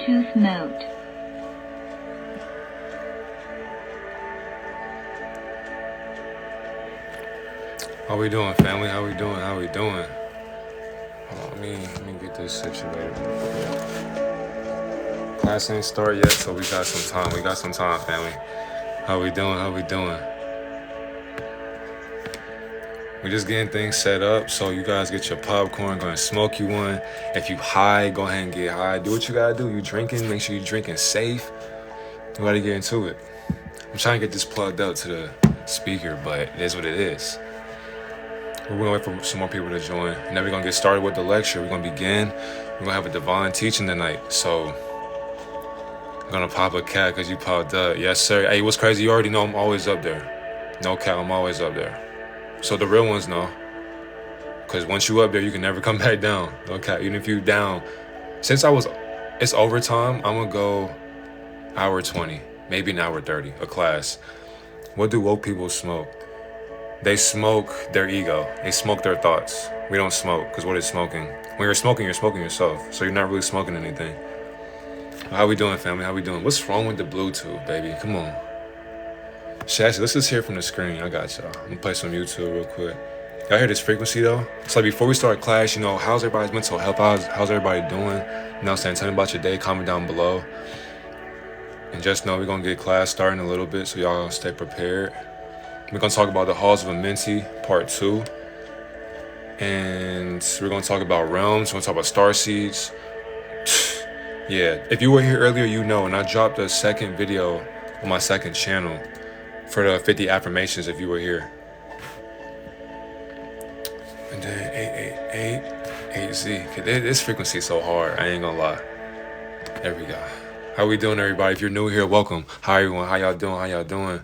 Bluetooth mode. How we doing, family? How we doing? How we doing? Hold on, let me get this situated. Class ain't started yet, so we got some time. We got some time, family. How we doing? How we doing? We're just getting things set up, so you guys get your popcorn, go ahead and smoke you one. If you high, go ahead and get high. Do what you gotta do. You drinking, make sure you drinking safe. We gotta get into it. I'm trying to get this plugged up to the speaker, but it is what it is. We're gonna wait for some more people to join, and then we're gonna get started with the lecture. We're gonna begin. We're gonna have a divine teaching tonight, so I'm gonna pop a cat because you popped up. Yes, sir. Hey, what's crazy? You already know I'm always up there. No cat, I'm always up there. So the real ones know, because once you up there, you can never come back down. No cat, even if you down. Since it's overtime, I'm gonna go hour 20, maybe an hour 30, a class. What do woke people smoke? They smoke their ego. They smoke their thoughts. We don't smoke, because what is smoking? When you're smoking yourself, so you're not really smoking anything. How we doing, family? How we doing? What's wrong with the Bluetooth, baby? Come on. Shashy, let's just hear from the screen. I got y'all. I'm gonna play some YouTube real quick. Y'all hear this frequency, though? It's like before we start class, how's everybody's mental health? How's everybody doing? You know what I'm saying? Tell me about your day. Comment down below. And just know we're gonna get class starting a little bit, so y'all stay prepared. We're going to talk about the halls of Amenti, part 2. And we're going to talk about realms. We're going to talk about star seeds. Yeah, if you were here earlier, and I dropped a second video on my second channel for the 50 affirmations if you were here. And then 888, 8Z. Okay, this frequency is so hard. I ain't going to lie. There we go. How we doing, everybody? If you're new here, welcome. Hi, everyone. How y'all doing? How y'all doing?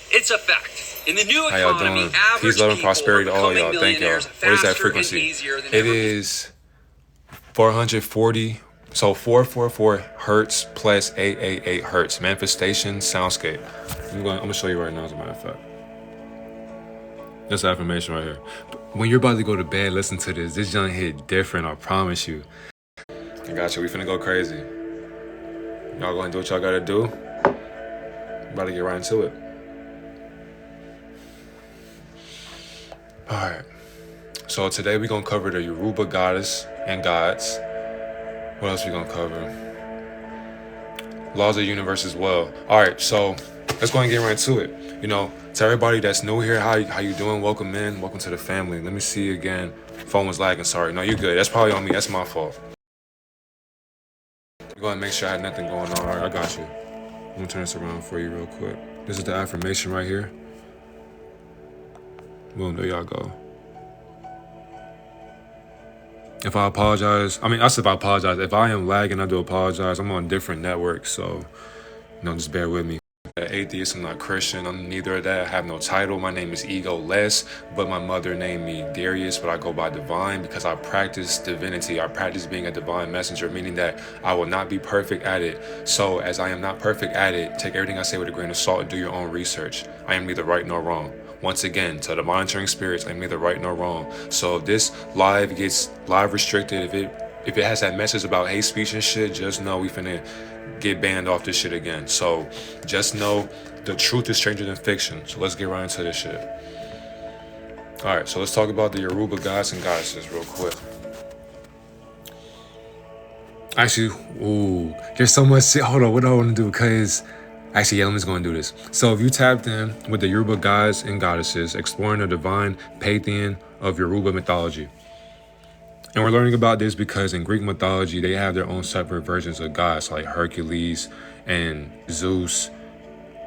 It's a fact. In the new How y'all economy, doing? average Peace, love, and people prosperity are to all becoming y'all. Thank y'all. millionaires What is that faster and frequency? easier than It ever is 440. So 444 hertz plus 888 hertz. Manifestation soundscape. I'm gonna show you right now, as a matter of fact. This affirmation right here. When you're about to go to bed, listen to this. This junk hit different, I promise you. I got you. We finna go crazy. Y'all go ahead and do what y'all gotta do. About to get right into it. Alright. So today we're gonna cover the Yoruba goddess and gods. What else we gonna cover? Laws of the universe as well. Alright, so let's go and get right into it. To everybody that's new here, how you doing? Welcome in. Welcome to the family. Let me see again. Phone was lagging, sorry. No, you're good. That's probably on me. That's my fault. Go ahead and make sure I had nothing going on. Alright, I got you. I'm gonna turn this around for you real quick. This is the affirmation right here. Boom, there y'all go. If I apologize, if I apologize. If I am lagging, I do apologize. I'm on different networks, so, just bear with me. I'm atheist, I'm not Christian, I'm neither of that. I have no title. My name is Ego-less, but my mother named me Darius, but I go by divine because I practice divinity. I practice being a divine messenger, meaning that I will not be perfect at it. So as I am not perfect at it, take everything I say with a grain of salt and do your own research. I am neither right nor wrong. Once again, to the monitoring spirits, I'm neither right nor wrong. So if this live gets live restricted, if it has that message about hate speech and shit, just know we finna get banned off this shit again. So just know the truth is stranger than fiction. So let's get right into this shit. Alright, so let's talk about the Yoruba gods and goddesses real quick. Actually, there's so much shit. Hold on, what do I want to do? Because actually, I'm just going to do this. So if you tapped in with the Yoruba gods and goddesses, exploring the divine pantheon of Yoruba mythology. And we're learning about this because in Greek mythology, they have their own separate versions of gods like Hercules and Zeus,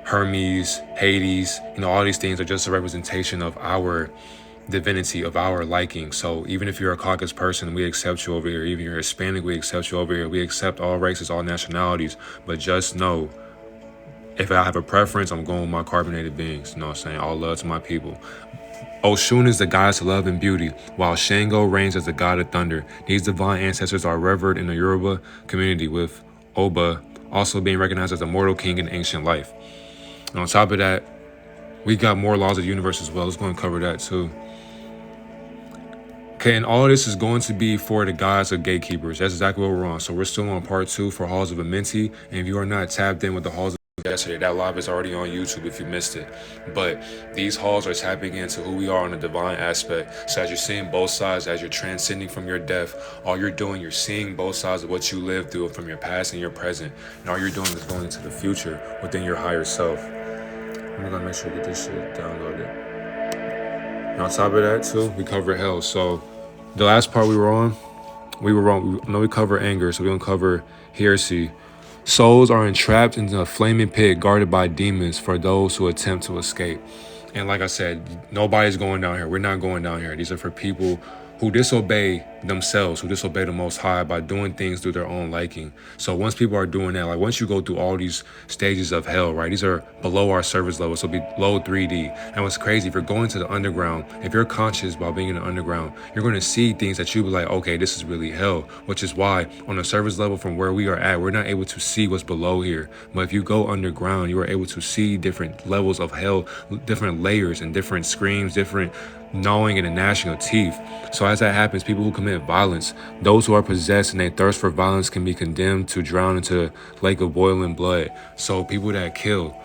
Hermes, Hades. All these things are just a representation of our divinity, of our liking. So even if you're a Caucasus person, we accept you over here. Even if you're Hispanic, we accept you over here. We accept all races, all nationalities. But just know, if I have a preference, I'm going with my carbonated beings. You know what I'm saying? All love to my people. Oshun is the goddess of love and beauty, while Shango reigns as the god of thunder. These divine ancestors are revered in the Yoruba community, with Oba also being recognized as a mortal king in ancient life. And on top of that, we got more laws of the universe as well. Let's go and cover that too. Okay, and all of this is going to be for the guys of gatekeepers. That's exactly what we're on. So we're still on part 2 for Halls of Amenti. And if you are not tapped in with the Halls of yesterday, that live is already on YouTube if you missed it. But these halls are tapping into who we are on a divine aspect. So as you're seeing both sides, as you're transcending from your death, all you're doing, you're seeing both sides of what you lived through from your past and your present. And all you're doing is going into the future within your higher self. I'm gonna make sure to get this shit downloaded. And on top of that too, we cover hell. So the last part we were wrong. We cover anger, so we don't cover heresy. Souls are entrapped into a flaming pit guarded by demons for those who attempt to escape. And like I said, nobody's going down here. We're not going down here. These are for people who disobey themselves, who disobey the Most High by doing things through their own liking. So once people are doing that, like once you go through all these stages of hell, right? These are below our service level, so below 3D. And what's crazy, if you're going to the underground, if you're conscious while being in the underground, you're going to see things that you be like, okay, this is really hell. Which is why on the service level from where we are at, we're not able to see what's below here. But if you go underground, you are able to see different levels of hell, different layers and different screams, different gnawing and gnashing of teeth. So as that happens, people who commit violence, those who are possessed and they thirst for violence can be condemned to drown into a lake of boiling blood. So people that kill.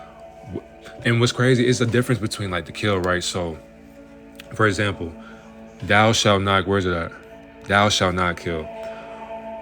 And what's crazy is the difference between like the kill, right? So for example, thou shalt not, where's it at? Thou shalt not kill.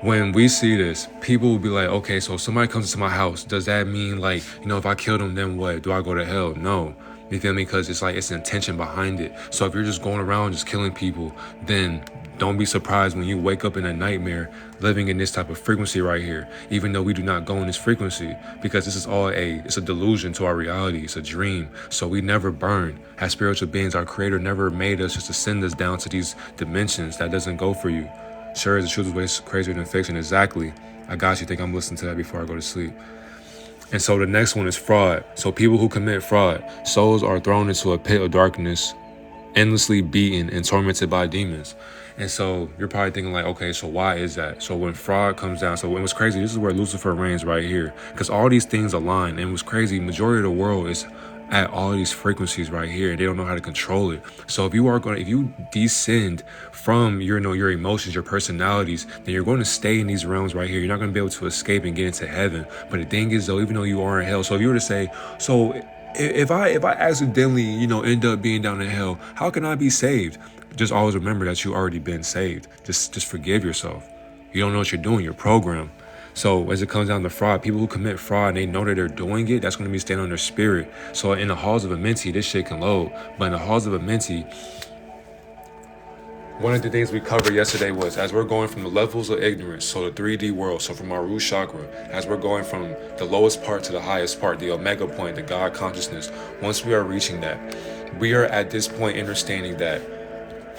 When we see this, people will be like, okay, so if somebody comes into my house, does that mean like, if I kill them, then what? Do I go to hell? No. You feel me? Because it's like, it's intention behind it. So if you're just going around just killing people, then don't be surprised when you wake up in a nightmare living in this type of frequency right here, even though we do not go in this frequency, because this is all it's a delusion to our reality. It's a dream. So we never burn. As spiritual beings, our creator never made us just to send us down to these dimensions. That doesn't go for you. Sure, the truth is way crazier than fiction. Exactly. I got you. Think I'm listening to that before I go to sleep. And so the next one is fraud. So people who commit fraud, souls are thrown into a pit of darkness, endlessly beaten and tormented by demons. And so you're probably thinking like, okay, so why is that? So when fraud comes down, so what's crazy, this is where Lucifer reigns right here, because all these things align. And what's crazy, majority of the world is at all these frequencies right here. They don't know how to control it. So if you descend from your emotions, your personalities, then you're going to stay in these realms right here. You're not going to be able to escape and get into heaven. But the thing is though, even though you are in hell, so if you were to say, so if I accidentally, end up being down in hell, how can I be saved? Just always remember that you already been saved. Just forgive yourself. You don't know what you're doing. You're programmed. So as it comes down to fraud, people who commit fraud and they know that they're doing it, that's going to be staying on their spirit. So in the halls of Amenti, this shit can load. But in the halls of Amenti, one of the things we covered yesterday was as we're going from the levels of ignorance, so the 3D world, so from our root chakra, as we're going from the lowest part to the highest part, the omega point, the God consciousness, once we are reaching that, we are at this point understanding that,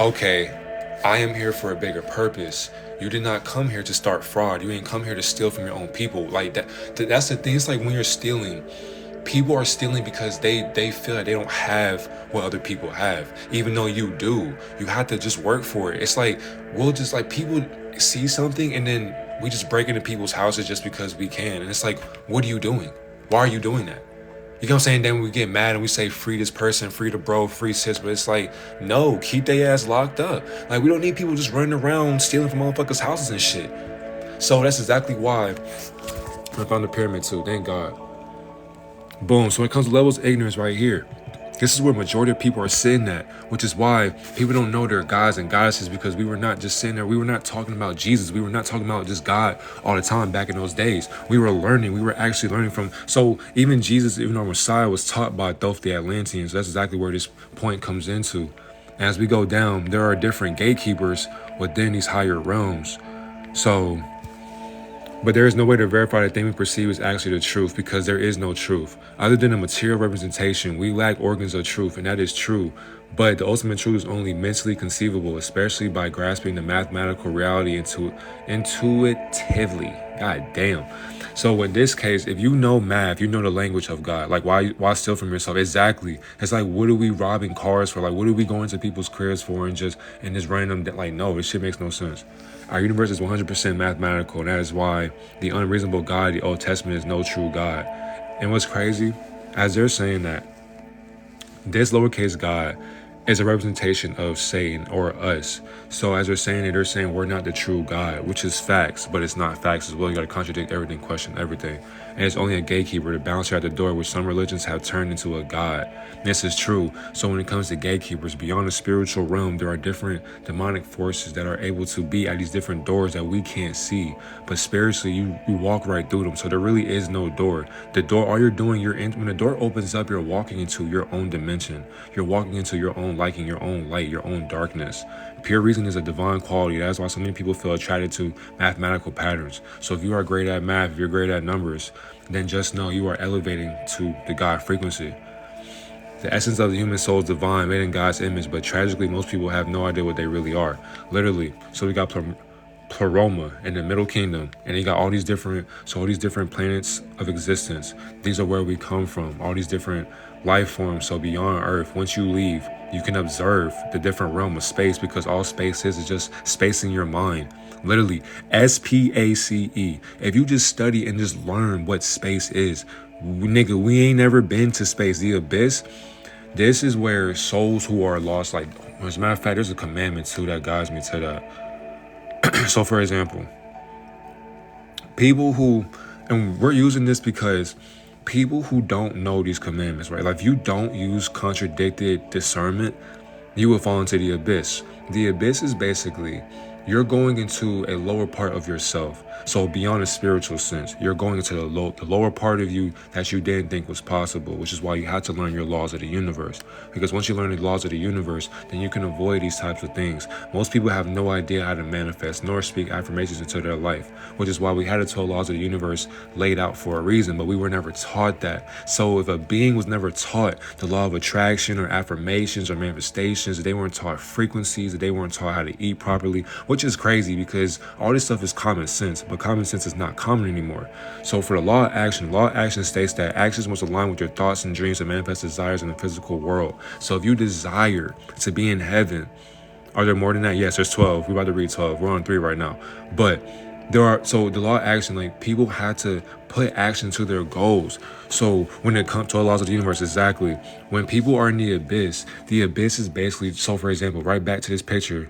okay, I am here for a bigger purpose. You did not come here to start fraud. You ain't come here to steal from your own people. Like that's the thing. It's like when you're stealing, people are stealing because they feel like they don't have what other people have, even though you do. You have to just work for it. It's like we'll just like people see something and then we just break into people's houses just because we can. And it's like, what are you doing? Why are you doing that? You know what I'm saying? Then we get mad and we say, free this person, free the bro, free sis. But it's like, no, keep their ass locked up. Like, we don't need people just running around stealing from motherfuckers' houses and shit. So that's exactly why I found the pyramid too. Thank God. Boom. So when it comes to levels of ignorance right here, this is where majority of people are sitting at, which is why people don't know their gods and goddesses, because we were not just sitting there. We were not talking about Jesus. We were not talking about just God all the time back in those days. We were learning. We were actually learning from. So even Jesus, even our Messiah, was taught by Thoth the Atlanteans. That's exactly where this point comes into. As we go down, there are different gatekeepers within these higher realms. So, but there is no way to verify the thing we perceive is actually the truth, because there is no truth. Other than a material representation, we lack organs of truth, and that is true. But the ultimate truth is only mentally conceivable, especially by grasping the mathematical reality intuitively. God damn. So in this case, if you know math, you know the language of God. Like, why steal from yourself? Exactly. It's like, what are we robbing cars for? Like, what are we going to people's cribs for and just random, like, no, this shit makes no sense. Our universe is 100% mathematical, and that is why the unreasonable God, the Old Testament, is no true God. And what's crazy, as they're saying that, this lowercase God is a representation of Satan or us. So as they're saying it, they're saying we're not the true God, which is facts, but it's not facts as well. You got to contradict everything, question everything. And it's only a gatekeeper to bounce you at the door, which some religions have turned into a God. This is true. So when it comes to gatekeepers, beyond the spiritual realm, there are different demonic forces that are able to be at these different doors that we can't see. But spiritually, you walk right through them. So there really is no door. The door, all you're doing, when the door opens up, you're walking into your own dimension. You're walking into your own liking, your own light, your own darkness. Pure reason is a divine quality. That's why so many people feel attracted to mathematical patterns. So if you are great at math, if you're great at numbers, then just know you are elevating to the God frequency. The essence of the human soul is divine, made in God's image, but tragically, most people have no idea what they really are. Literally. So we got Pleroma in the Middle Kingdom, and you got all these different planets of existence. These are where we come from, all these different life forms. So beyond Earth, once you leave, you can observe the different realm of space, because all space is just space in your mind. Literally, SPACE. If you just study and just learn what space is, nigga, we ain't never been to space. The abyss, this is where souls who are lost, like, as a matter of fact, there's a commandment too that guides me to that. So for example, people who, and we're using this because people who don't know these commandments, right? Like if you don't use contradicted discernment, you will fall into the abyss. The abyss is basically, you're going into a lower part of yourself. So beyond a spiritual sense, you're going into the lower part of you that you didn't think was possible, which is why you had to learn your laws of the universe. Because once you learn the laws of the universe, then you can avoid these types of things. Most people have no idea how to manifest nor speak affirmations into their life, which is why we had the 12 laws of the universe laid out for a reason, but we were never taught that. So if a being was never taught the law of attraction or affirmations or manifestations, they weren't taught frequencies, they weren't taught how to eat properly, which is crazy because all this stuff is common sense, but common sense is not common anymore. So for the law of action states that actions must align with your thoughts and dreams and manifest desires in the physical world. So if you desire to be in heaven, are there more than that? Yes, there's 12. We're about to read 12. We're on 3 right now. But there are, so the law of action, like people had to put action to their goals. So when it comes to the laws of the universe, exactly, when people are in the abyss is basically, so for example, right back to this picture,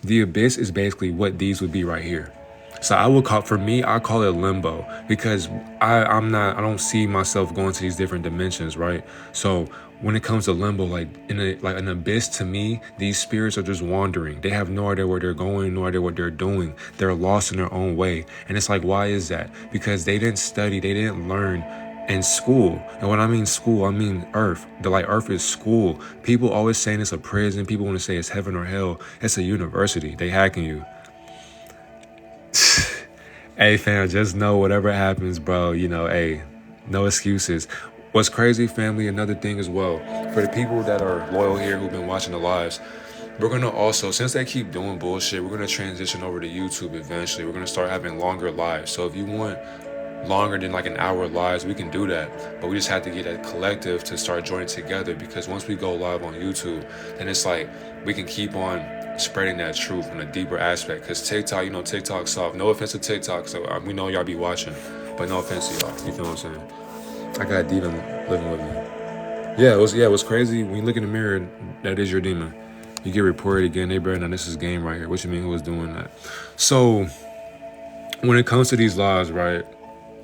the abyss is basically what these would be right here. So I would call, for me, I call it limbo, because I don't see myself going to these different dimensions, right? So when it comes to limbo, like an abyss, to me, these spirits are just wandering. They have no idea where they're going, no idea what they're doing. They're lost in their own way. And it's like, why is that? Because they didn't study, they didn't learn in school. And when I mean school, I mean earth. Earth is school. People always saying it's a prison. People want to say it's heaven or hell. It's a university. They hacking you. Hey fam, just know whatever happens, bro, hey, no excuses. What's crazy, family, another thing as well, for the people that are loyal here who've been watching the lives, we're going to also, since they keep doing bullshit, we're going to transition over to YouTube eventually. We're going to start having longer lives. So if you want longer than like an hour lives, we can do that. But we just have to get a collective to start joining together, because once we go live on YouTube, then it's like we can keep on spreading that truth in a deeper aspect. Because TikTok, TikTok's soft. No offense to TikTok, so we know y'all be watching, but no offense to y'all. You feel what I'm saying? I got a demon living with me. Yeah, it was crazy. When you look in the mirror, that is your demon. You get reported again. They better know this is game right here. What you mean, who was doing that? So when it comes to these laws, right?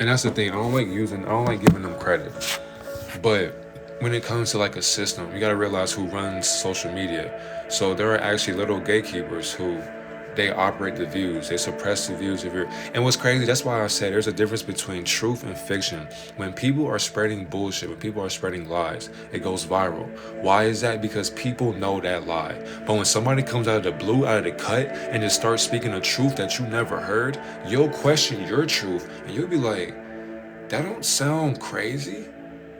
And that's the thing. I don't like giving them credit. But when it comes to like a system, you got to realize who runs social media. So there are actually little gatekeepers who, they operate the views. They suppress the views of your... And what's crazy, that's why I said there's a difference between truth and fiction. When people are spreading bullshit, when people are spreading lies, it goes viral. Why is that? Because people know that lie. But when somebody comes out of the blue, out of the cut, and just starts speaking a truth that you never heard, you'll question your truth, and you'll be like, that don't sound crazy.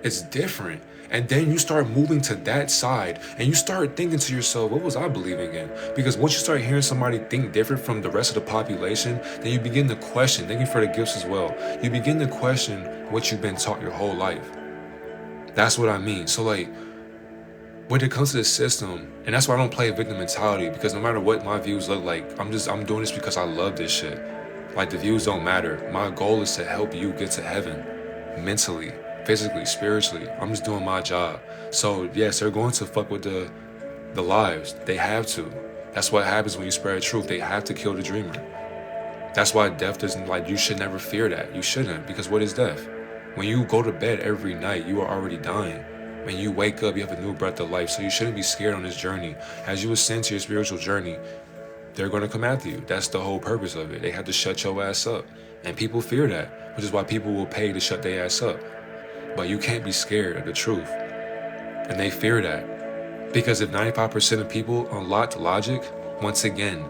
It's different. And then you start moving to that side, and you start thinking to yourself, what was I believing in? Because once you start hearing somebody think different from the rest of the population, then you begin to question. Thank you for the gifts as well. You begin to question what you've been taught your whole life. That's what I mean. So like, when it comes to the system, and that's why I don't play a victim mentality, because no matter what my views look like, I'm doing this because I love this shit. Like, the views don't matter. My goal is to help you get to heaven, mentally, physically, spiritually. I'm just doing my job. So yes, they're going to fuck with the the lives. They have to. That's what happens when you spread truth. They have to kill the dreamer. That's why death doesn't, like, you should never fear that. You shouldn't, because what is death? When you go to bed every night, you are already dying. When you wake up, you have a new breath of life. So you shouldn't be scared on this journey. As you ascend to your spiritual journey, they're going to come after you. That's the whole purpose of it. They have to shut your ass up. And people fear that, which is why people will pay to shut their ass up. But you can't be scared of the truth. And they fear that. Because if 95% of people unlocked logic, once again,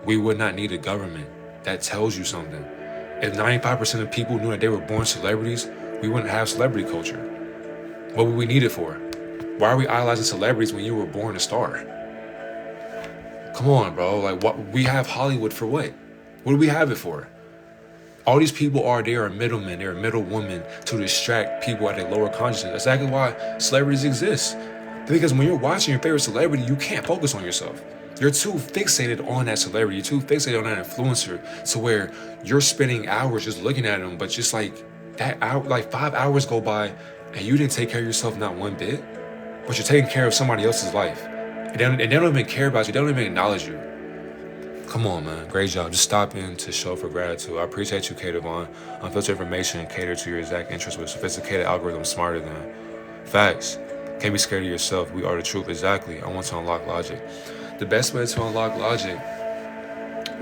we would not need a government. That tells you something. If 95% of people knew that they were born celebrities, we wouldn't have celebrity culture. What would we need it for? Why are we idolizing celebrities when you were born a star? Come on, bro. Like, what? We have Hollywood for what? What do we have it for? All these people they are middlemen, they're middlewomen to distract people at a lower consciousness. That's exactly why celebrities exist. Because when you're watching your favorite celebrity, you can't focus on yourself. You're too fixated on that celebrity. You're too fixated on that influencer to where you're spending hours just looking at them. But just like that hour, like 5 hours go by and you didn't take care of yourself not one bit, but you're taking care of somebody else's life. And they don't even care about you. They don't even acknowledge you. Come on, man. Great job. Just stop in to show for gratitude. I appreciate you, K. Devon. Unfiltered information cater to your exact interests with sophisticated algorithms smarter than. Facts. Can't be scared of yourself. We are the truth. Exactly. I want to unlock logic. The best way to unlock logic,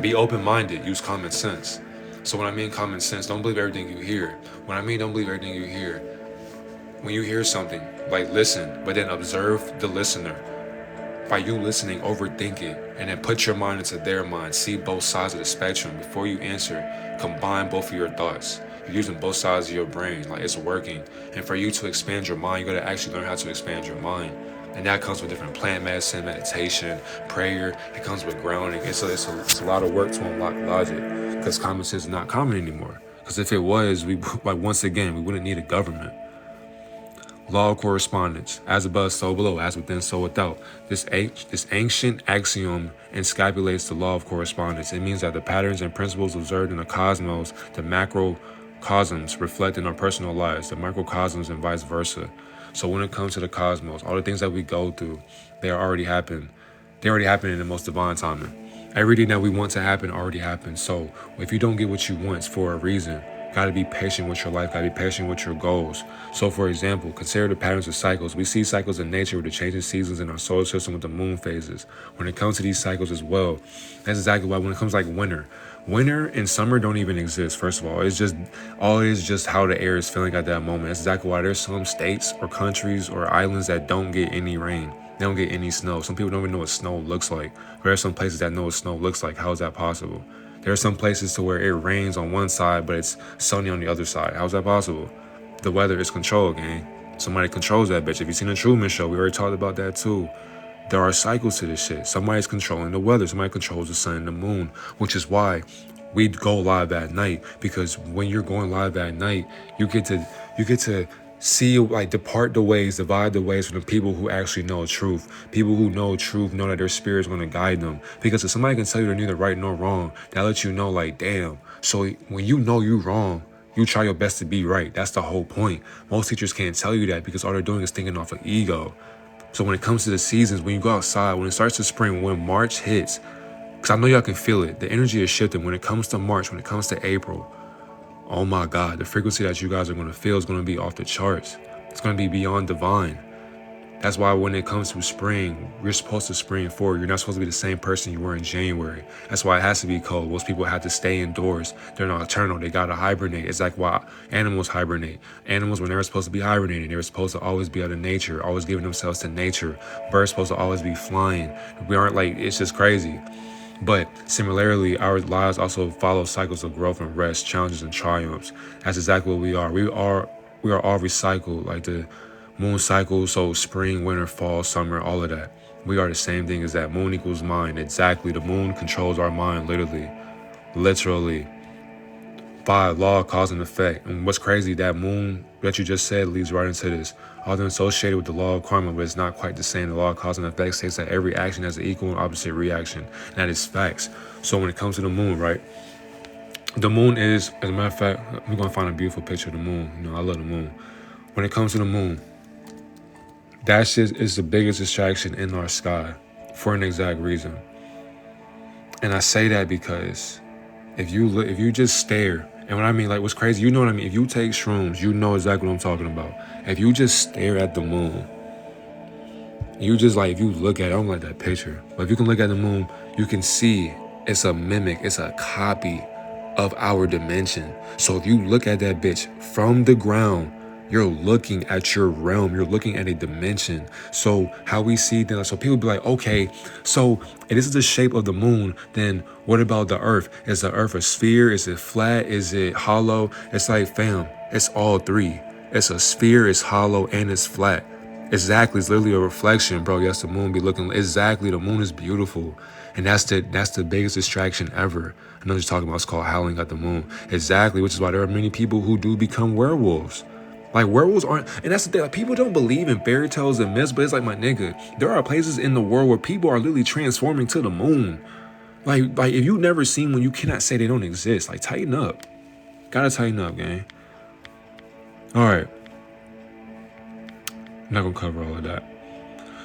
be open-minded. Use common sense. So when I mean common sense, don't believe everything you hear. When I mean don't believe everything you hear, when you hear something, like listen, but then observe the listener. By you listening, overthink it, and then put your mind into their mind. See both sides of the spectrum. Before you answer, combine both of your thoughts. You're using both sides of your brain, like it's working. And for you to expand your mind, you gotta actually learn how to expand your mind. And that comes with different plant medicine, meditation, prayer. It comes with grounding. It's a lot of work to unlock logic, because common sense is not common anymore. Because if it was, once again, we wouldn't need a government. Law of correspondence, as above, so below, as within, so without. This ancient axiom encapsulates the law of correspondence. It means that the patterns and principles observed in the cosmos, the macrocosms, reflect in our personal lives, the microcosms and vice versa. So when it comes to the cosmos, all the things that we go through, they already happen. They already happen in the most divine timing. Everything that we want to happen already happened. So if you don't get what you want, it's for a reason. Gotta be patient with your life, gotta be patient with your goals. So for example, consider the patterns of cycles. We see cycles in nature with the changing seasons in our solar system with the moon phases. When it comes to these cycles as well, that's exactly why when it comes like winter and summer don't even exist, first of all. It's just, all it is just how the air is feeling at that moment. That's exactly why there's some states or countries or islands that don't get any rain. They don't get any snow. Some people don't even know what snow looks like. There are some places that know what snow looks like. How is that possible? There are some places to where it rains on one side, but it's sunny on the other side. How's that possible? The weather is controlled, gang. Somebody controls that bitch. If you've seen the Truman Show, we already talked about that too. There are cycles to this shit. Somebody's controlling the weather. Somebody controls the sun and the moon, which is why we go live at night. Because when you're going live at night, you get to see, like, divide the ways from the people who actually know truth. People who know truth know that their spirit is going to guide them. Because if somebody can tell you they're neither right nor wrong, that lets you know, like, damn. So when you know you're wrong, you try your best to be right. That's the whole point. Most teachers can't tell you that because all they're doing is thinking off of ego. So when it comes to the seasons, when you go outside, when it starts to spring, when March hits, because I know y'all can feel it, the energy is shifting. When it comes to March, when it comes to April, oh my God, the frequency that you guys are going to feel is going to be off the charts. It's going to be beyond divine. That's why when it comes to spring, you're supposed to spring forward. You're not supposed to be the same person you were in January. That's why it has to be cold. Most people have to stay indoors. They're nocturnal. They got to hibernate. It's like why animals hibernate. Animals were never supposed to be hibernating. They were supposed to always be out of nature, always giving themselves to nature. Birds supposed to always be flying. We aren't, like, it's just crazy. But similarly, our lives also follow cycles of growth and rest, challenges and triumphs. That's exactly what we are. We are all recycled, like the moon cycle. So spring, winter, fall, summer, all of that. We are the same thing as that. Moon equals mind. Exactly. The moon controls our mind, literally. By law, cause and effect. And what's crazy, that moon that you just said leads right into this. Although associated with the law of karma, but it's not quite the same. The law of cause and effect states that every action has an equal and opposite reaction. And that is facts. So when it comes to the moon, right? The moon is, as a matter of fact, I'm going to find a beautiful picture of the moon. You know, I love the moon. When it comes to the moon, That shit is the biggest distraction in our sky for an exact reason. And I say that because if you just stare, and what I mean, like, what's crazy, you know what I mean? If you take shrooms, you know exactly what I'm talking about. If you just stare at the moon, you just like, if you look at it, I don't like that picture, but if you can look at the moon, you can see it's a mimic, it's a copy of our dimension. So if you look at that bitch from the ground, you're looking at your realm, you're looking at a dimension. So how we see things, so people be like, okay, so if this is the shape of the moon, then what about the earth? Is the earth a sphere? Is it flat? Is it hollow? It's like, fam, it's all three. It's a sphere, it's hollow, and it's flat. Exactly, it's literally a reflection, bro. Yes, the moon be looking exactly. The moon is beautiful, and that's the biggest distraction ever. I know what you're talking about. It's called howling at the moon. Exactly, which is why there are many people who do become werewolves. Like, werewolves aren't, and that's the thing. Like, people don't believe in fairy tales and myths, but it's like, my nigga, there are places in the world where people are literally transforming to the moon. Like if you've never seen one, you cannot say they don't exist. Like, tighten up. Gotta tighten up, gang. All right. I'm not gonna cover all of that.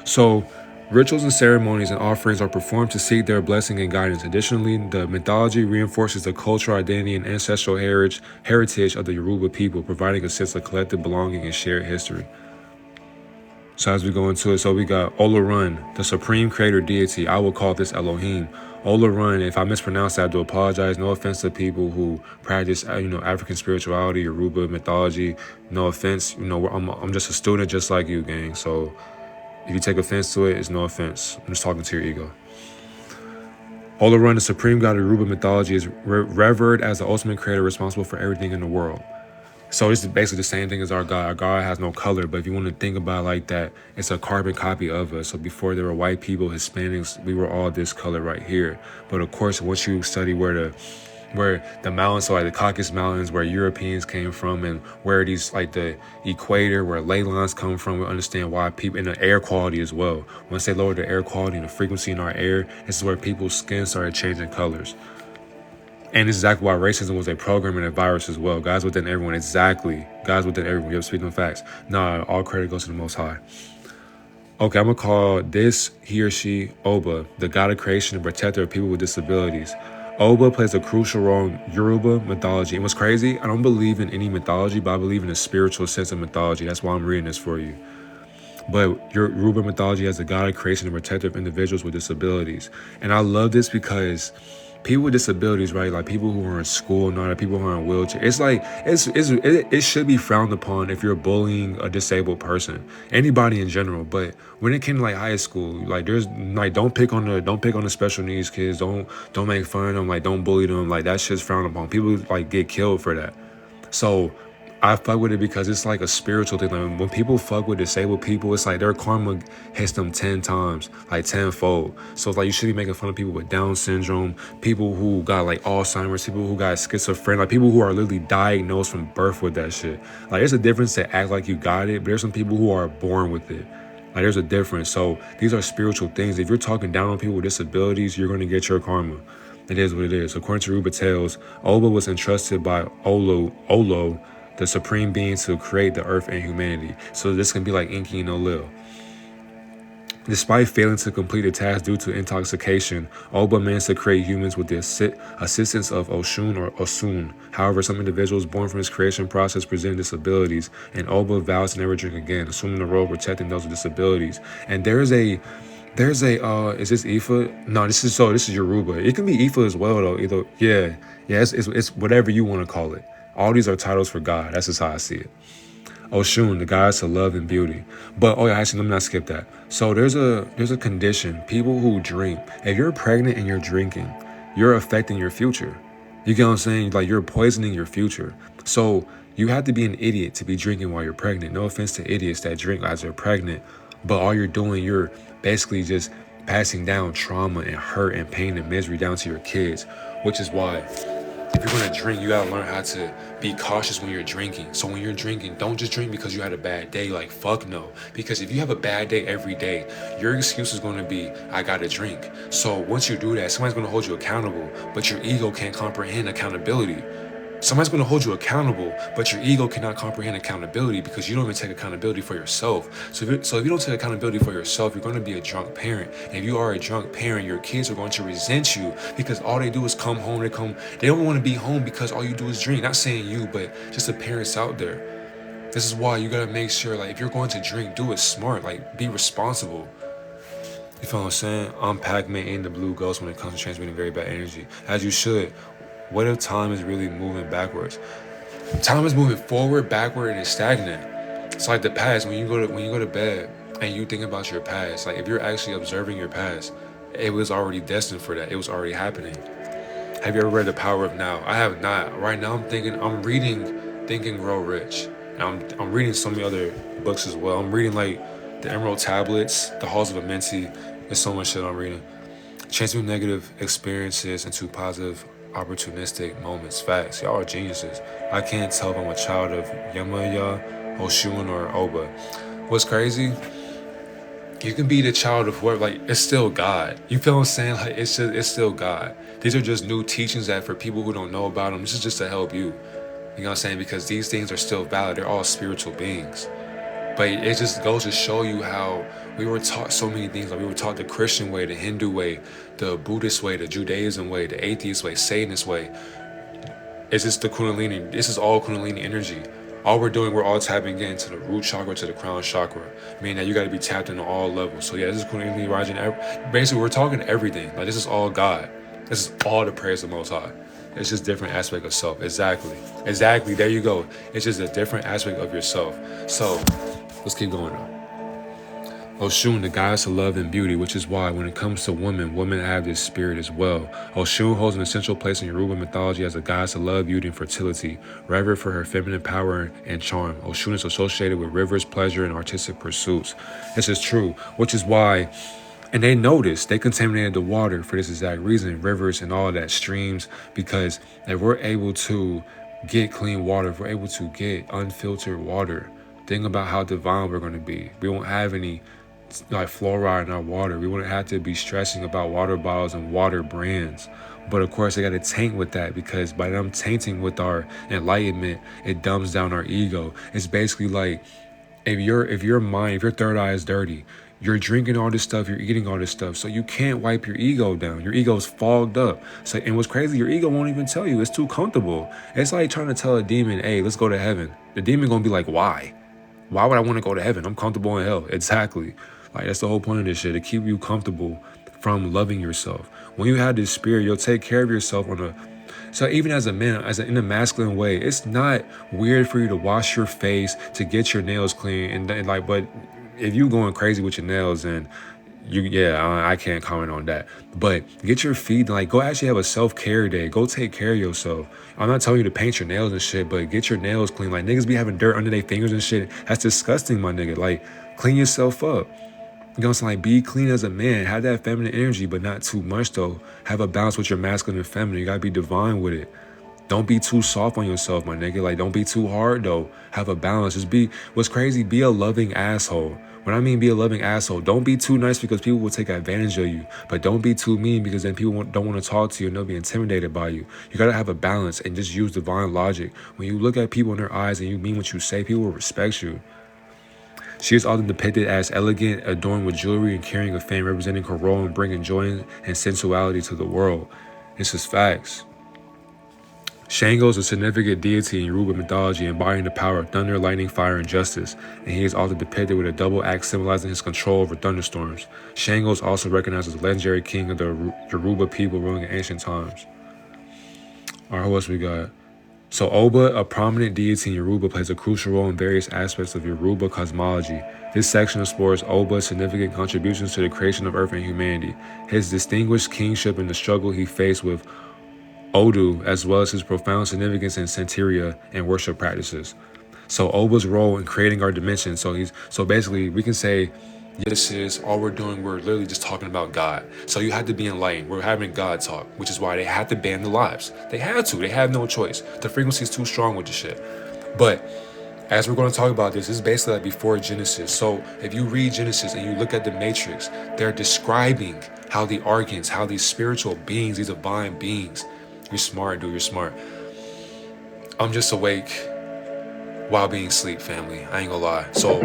So, rituals and ceremonies and offerings are performed to seek their blessing and guidance. Additionally, the mythology reinforces the cultural identity and ancestral heritage of the Yoruba people, providing a sense of collective belonging and shared history. So as we go into it, so we got Olorun, the supreme creator deity. I will call this Elohim. Olorun, if I mispronounce that, I do apologize. No offense to people who practice, African spirituality, Yoruba mythology. No offense. I'm just a student just like you, gang. So if you take offense to it, it's no offense. I'm just talking to your ego. Olorun, the supreme god of Yoruba mythology, is revered as the ultimate creator responsible for everything in the world. So this is basically the same thing as our God. Our God has no color, but if you want to think about it like that, it's a carbon copy of us. So before there were white people, Hispanics, we were all this color right here. But of course, once you study where the mountains, so like the Caucasus Mountains, where Europeans came from, and where these, like the equator, where ley lines come from, we understand why people, and the air quality as well. Once they lowered the air quality and the frequency in our air, this is where people's skin started changing colors. And this is exactly why racism was a program and a virus as well. God's within everyone. Exactly. God's within everyone. You have to speak them facts. Nah, all credit goes to the Most High. Okay, I'm going to call this, he or she, Oba, the god of creation and protector of people with disabilities. Oba plays a crucial role in Yoruba mythology. And what's crazy, I don't believe in any mythology, but I believe in a spiritual sense of mythology. That's why I'm reading this for you. But Yoruba mythology has the god of creation and protector of individuals with disabilities. And I love this because people with disabilities, right? Like people who are in school and all that, people who are in wheelchair. It's like it should be frowned upon if you're bullying a disabled person, anybody in general. But when it came to like high school, like there's like don't pick on the special needs kids. Don't make fun of them. Like don't bully them. Like that shit's frowned upon. People like get killed for that. So I fuck with it because it's like a spiritual thing. Like when people fuck with disabled people, it's like their karma hits them 10 times, like tenfold. So it's like you should be making fun of people with Down syndrome, people who got like Alzheimer's, people who got schizophrenia, like people who are literally diagnosed from birth with that shit. Like there's a difference to act like you got it, but there's some people who are born with it. Like there's a difference. So these are spiritual things. If you're talking down on people with disabilities, you're going to get your karma. It is what it is. According to Yoruba tales, Oba was entrusted by Olo, the supreme being, to create the earth and humanity. So this can be like Inky and Olil. Despite failing to complete the task due to intoxication, Oba managed to create humans with the assistance of Oshun or Osun. However, some individuals born from his creation process present disabilities, and Oba vows to never drink again, assuming the role of protecting those with disabilities. And there's a is this Ifa? No, this is Yoruba. It can be Ifa as well though. It's whatever you want to call it. All these are titles for God. That's just how I see it. Oshun, the goddess of love and beauty. But actually, let me not skip that. So there's a condition. People who drink. If you're pregnant and you're drinking, you're affecting your future. You get what I'm saying? Like you're poisoning your future. So you have to be an idiot to be drinking while you're pregnant. No offense to idiots that drink as they're pregnant, but all you're doing, you're basically just passing down trauma and hurt and pain and misery down to your kids, which is why if you're going to drink, you got to learn how to be cautious when you're drinking. So when you're drinking, don't just drink because you had a bad day. Like, fuck no. Because if you have a bad day every day, your excuse is going to be, I got to drink. So once you do that, somebody's going to hold you accountable, but your ego can't comprehend accountability. Somebody's going to hold you accountable, but your ego cannot comprehend accountability because you don't even take accountability for yourself. So if you don't take accountability for yourself, you're going to be a drunk parent. And if you are a drunk parent, your kids are going to resent you because all they do is come home. They don't want to be home because all you do is drink. Not saying you, but just the parents out there. This is why you got to make sure, like, if you're going to drink, do it smart. Like, be responsible. You feel what I'm saying? I'm Pac-Man and the Blue Ghost when it comes to transmitting very bad energy. As you should. What if time is really moving backwards? Time is moving forward, backward, and it's stagnant. It's like the past. When you go to bed and you think about your past, like if you're actually observing your past, it was already destined for that. It was already happening. Have you ever read The Power of Now? I have not. Right now I'm reading Think and Grow Rich. And I'm reading so many other books as well. I'm reading like The Emerald Tablets, The Halls of Amenti. There's so much shit I'm reading. Changing negative experiences into positive opportunistic moments. Facts. Y'all are geniuses. I can't tell if I'm a child of Yamaya, Oshun, or Oba. What's crazy? You can be the child of whoever, like, it's still God. You feel what I'm saying? Like, it's still God. These are just new teachings that for people who don't know about them, this is just to help you. You know what I'm saying? Because these things are still valid. They're all spiritual beings. But it just goes to show you how we were taught so many things. Like we were taught the Christian way, the Hindu way, the Buddhist way, the Judaism way, the atheist way, Satanist way. It's just the Kundalini. This is all Kundalini energy. All we're doing, we're all tapping into the root chakra, to the crown chakra. Meaning that you got to be tapped into all levels. So yeah, this is Kundalini rising. Basically, we're talking everything. Like this is all God. This is all the praise of the Most High. It's just different aspect of self. Exactly. There you go. It's just a different aspect of yourself. So let's keep going on. Oshun, the goddess of love and beauty, which is why when it comes to women have this spirit as well. Oshun holds an essential place in Yoruba mythology as a goddess of love, beauty, and fertility, revered for her feminine power and charm. Oshun is associated with rivers, pleasure, and artistic pursuits. This is true, which is why, and they noticed, they contaminated the water for this exact reason, rivers and all that, streams, because if we're able to get clean water, if we're able to get unfiltered water, think about how divine we're going to be. We won't have any like fluoride in our water. We wouldn't have to be stressing about water bottles and water brands. But of course, they got to taint with that because by them tainting with our enlightenment, it dumbs down our ego. It's basically like if your third eye is dirty, you're drinking all this stuff, you're eating all this stuff, so you can't wipe your ego down. Your ego's fogged up. So, and what's crazy, your ego won't even tell you. It's too comfortable. It's like trying to tell a demon, hey, let's go to heaven. The demon gonna be like, why? Why would I want to go to heaven? I'm comfortable in hell. Exactly. Like, that's the whole point of this shit, to keep you comfortable from loving yourself. When you have this spirit, you'll take care of yourself so even as a man, in a masculine way, it's not weird for you to wash your face, to get your nails clean, but if you going crazy with your nails, and I can't comment on that. But get your feet, like, go actually have a self-care day. Go take care of yourself. I'm not telling you to paint your nails and shit, but get your nails clean. Like, niggas be having dirt under their fingers and shit. That's disgusting, my nigga. Like, clean yourself up. You know what I'm saying? Like, be clean as a man. Have that feminine energy, but not too much, though. Have a balance with your masculine and feminine. You gotta be divine with it. Don't be too soft on yourself, my nigga. Like, don't be too hard, though. Have a balance. What's crazy, be a loving asshole. When I mean be a loving asshole, don't be too nice because people will take advantage of you. But don't be too mean because then people don't want to talk to you and they'll be intimidated by you. You got to have a balance and just use divine logic. When you look at people in their eyes and you mean what you say, people will respect you. She is often depicted as elegant, adorned with jewelry and carrying a fan representing her role in bringing joy and sensuality to the world. This is facts. Shango is a significant deity in Yoruba mythology, embodying the power of thunder, lightning, fire, and justice, and he is often depicted with a double axe symbolizing his control over thunderstorms. Shango is also recognized as the legendary king of the Yoruba people ruling in ancient times. Alright, who else we got? So Oba, a prominent deity in Yoruba, plays a crucial role in various aspects of Yoruba cosmology. This section explores Oba's significant contributions to the creation of Earth and humanity, his distinguished kingship and the struggle he faced with Odu, as well as his profound significance in Santeria and worship practices. So Oba's role in creating our dimension. So basically we can say, this is all we're doing. We're literally just talking about God. So you have to be enlightened. We're having God talk, which is why they had to ban the lives. They had to. They have no choice. The frequency is too strong with the shit. But as we're going to talk about this is basically like before Genesis. So if you read Genesis and you look at the Matrix, they're describing how the archons, how these spiritual beings, these divine beings, you're smart, dude, you're smart. I'm just awake while being asleep, family. I ain't gonna lie. So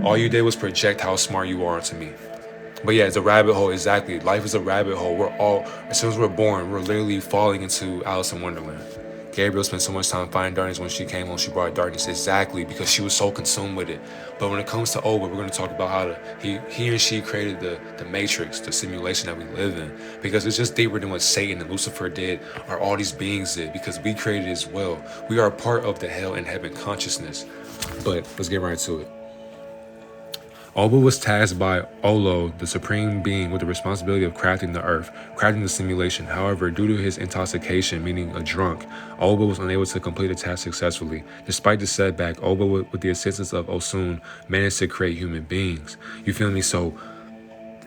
all you did was project how smart you are onto me. But yeah, it's a rabbit hole, exactly. Life is a rabbit hole. We're all, as soon as we're born, we're literally falling into Alice in Wonderland. Gabriel spent so much time finding darkness. When she came home, she brought darkness, exactly, because she was so consumed with it. But when it comes to Oba, we're going to talk about how he and she created the matrix, the simulation that we live in, because it's just deeper than what Satan and Lucifer did, or all these beings did, because we created it as well. We are a part of the hell and heaven consciousness. But let's get right to it. Oba was tasked by Olo, the supreme being, with the responsibility of crafting the earth, crafting the simulation. However, due to his intoxication, meaning a drunk, Oba was unable to complete the task successfully. Despite the setback, Oba, with the assistance of Osun, managed to create human beings. You feel me? So,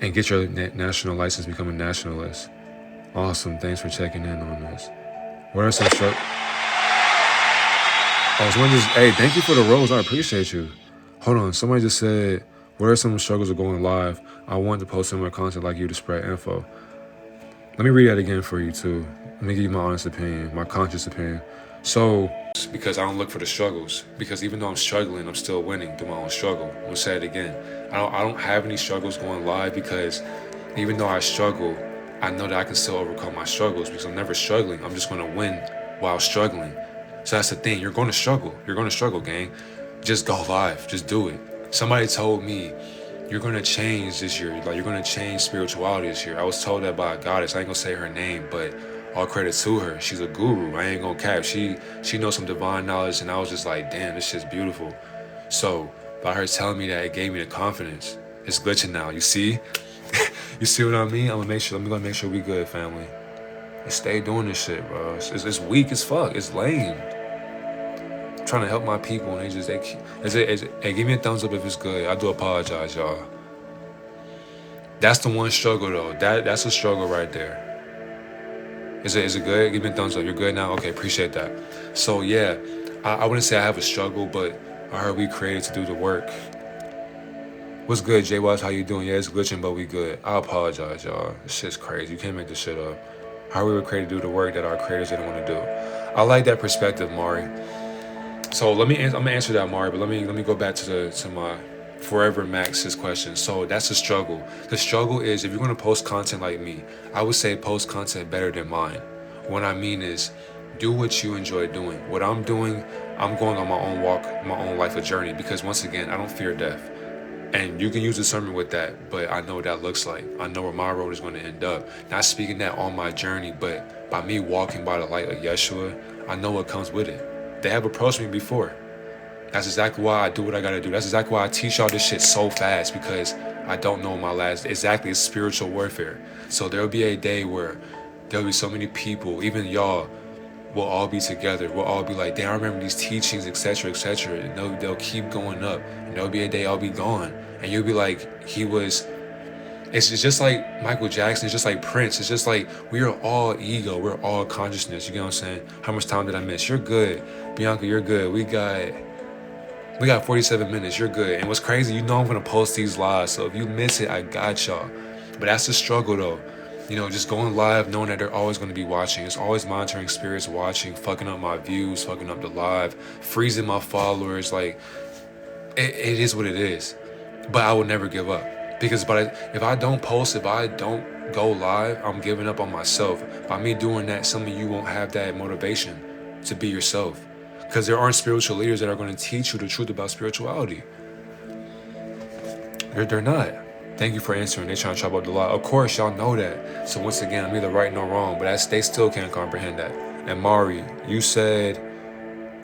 and get your national license, become a nationalist. Awesome. Thanks for checking in on this. What are some someone just, hey, thank you for the rose. I appreciate you. Hold on. Somebody just said, what are some struggles of going live? I want to post similar content like you to spread info. Let me read that again for you too. Let me give you my honest opinion, my conscious opinion. So, because I don't look for the struggles, because even though I'm struggling, I'm still winning through my own struggle. I'm gonna say it again. I don't have any struggles going live, because even though I struggle, I know that I can still overcome my struggles, because I'm never struggling. I'm just gonna win while struggling. So that's the thing. You're gonna struggle. You're gonna struggle, gang. Just go live. Just do it. Somebody told me, you're gonna change this year. Like, you're gonna change spirituality this year. I was told that by a goddess. I ain't gonna say her name, but all credit to her. She's a guru. I ain't gonna cap. She knows some divine knowledge, and I was just like, damn, this shit's beautiful. So by her telling me that, it gave me the confidence. It's glitching now. You see? You see what I mean? I'm gonna make sure we good, family. And stay doing this shit, bro. It's weak as fuck. It's lame. Trying to help my people, and hey, give me a thumbs up if it's good. I do apologize, y'all. That's the one struggle though. That's a struggle right there. Is it good? Give me a thumbs up. You're good now? Okay, appreciate that. So yeah, I wouldn't say I have a struggle, but I heard we created to do the work. What's good, Jay Watts? How you doing? Yeah, it's glitching, but we good. I apologize, y'all. This shit's crazy. You can't make this shit up. How we were created to do the work that our creators didn't want to do. I like that perspective, Mari. So I'm gonna answer that, Mari, but let me go back to my Forever Max's question. So that's a struggle. The struggle is, if you're gonna post content like me, I would say post content better than mine. What I mean is, do what you enjoy doing. What I'm doing, I'm going on my own walk, my own life, a journey, because once again, I don't fear death. And you can use discernment with that, but I know what that looks like. I know where my road is going to end up. Not speaking that on my journey, but by me walking by the light of Yeshua, I know what comes with it. They have approached me before. That's exactly why I do what I gotta do. That's exactly why I teach y'all this shit so fast, because I don't know my last. Exactly, it's spiritual warfare. So there'll be a day where there'll be so many people, even y'all, we'll all be together. We'll all be like, damn, I remember these teachings, etc., etc. And they'll keep going up. And there'll be a day I'll be gone. And you'll be like, it's just like Michael Jackson. It's just like Prince. It's just like, we are all ego. We're all consciousness. You get what I'm saying? How much time did I miss? You're good. Bianca, you're good. We got 47 minutes. You're good. And what's crazy, you know I'm going to post these lives. So if you miss it, I got y'all. But that's the struggle, though. You know, just going live, knowing that they're always going to be watching. It's always monitoring spirits watching, fucking up my views, fucking up the live, freezing my followers. Like, it is what it is. But I will never give up. Because if I don't post, if I don't go live, I'm giving up on myself. By me doing that, some of you won't have that motivation to be yourself. Because there aren't spiritual leaders that are going to teach you the truth about spirituality. They're not. Thank you for answering. They're trying to chop up the lie. Of course, y'all know that. So once again, I'm neither right nor wrong, but they still can't comprehend that. And Mari, you said,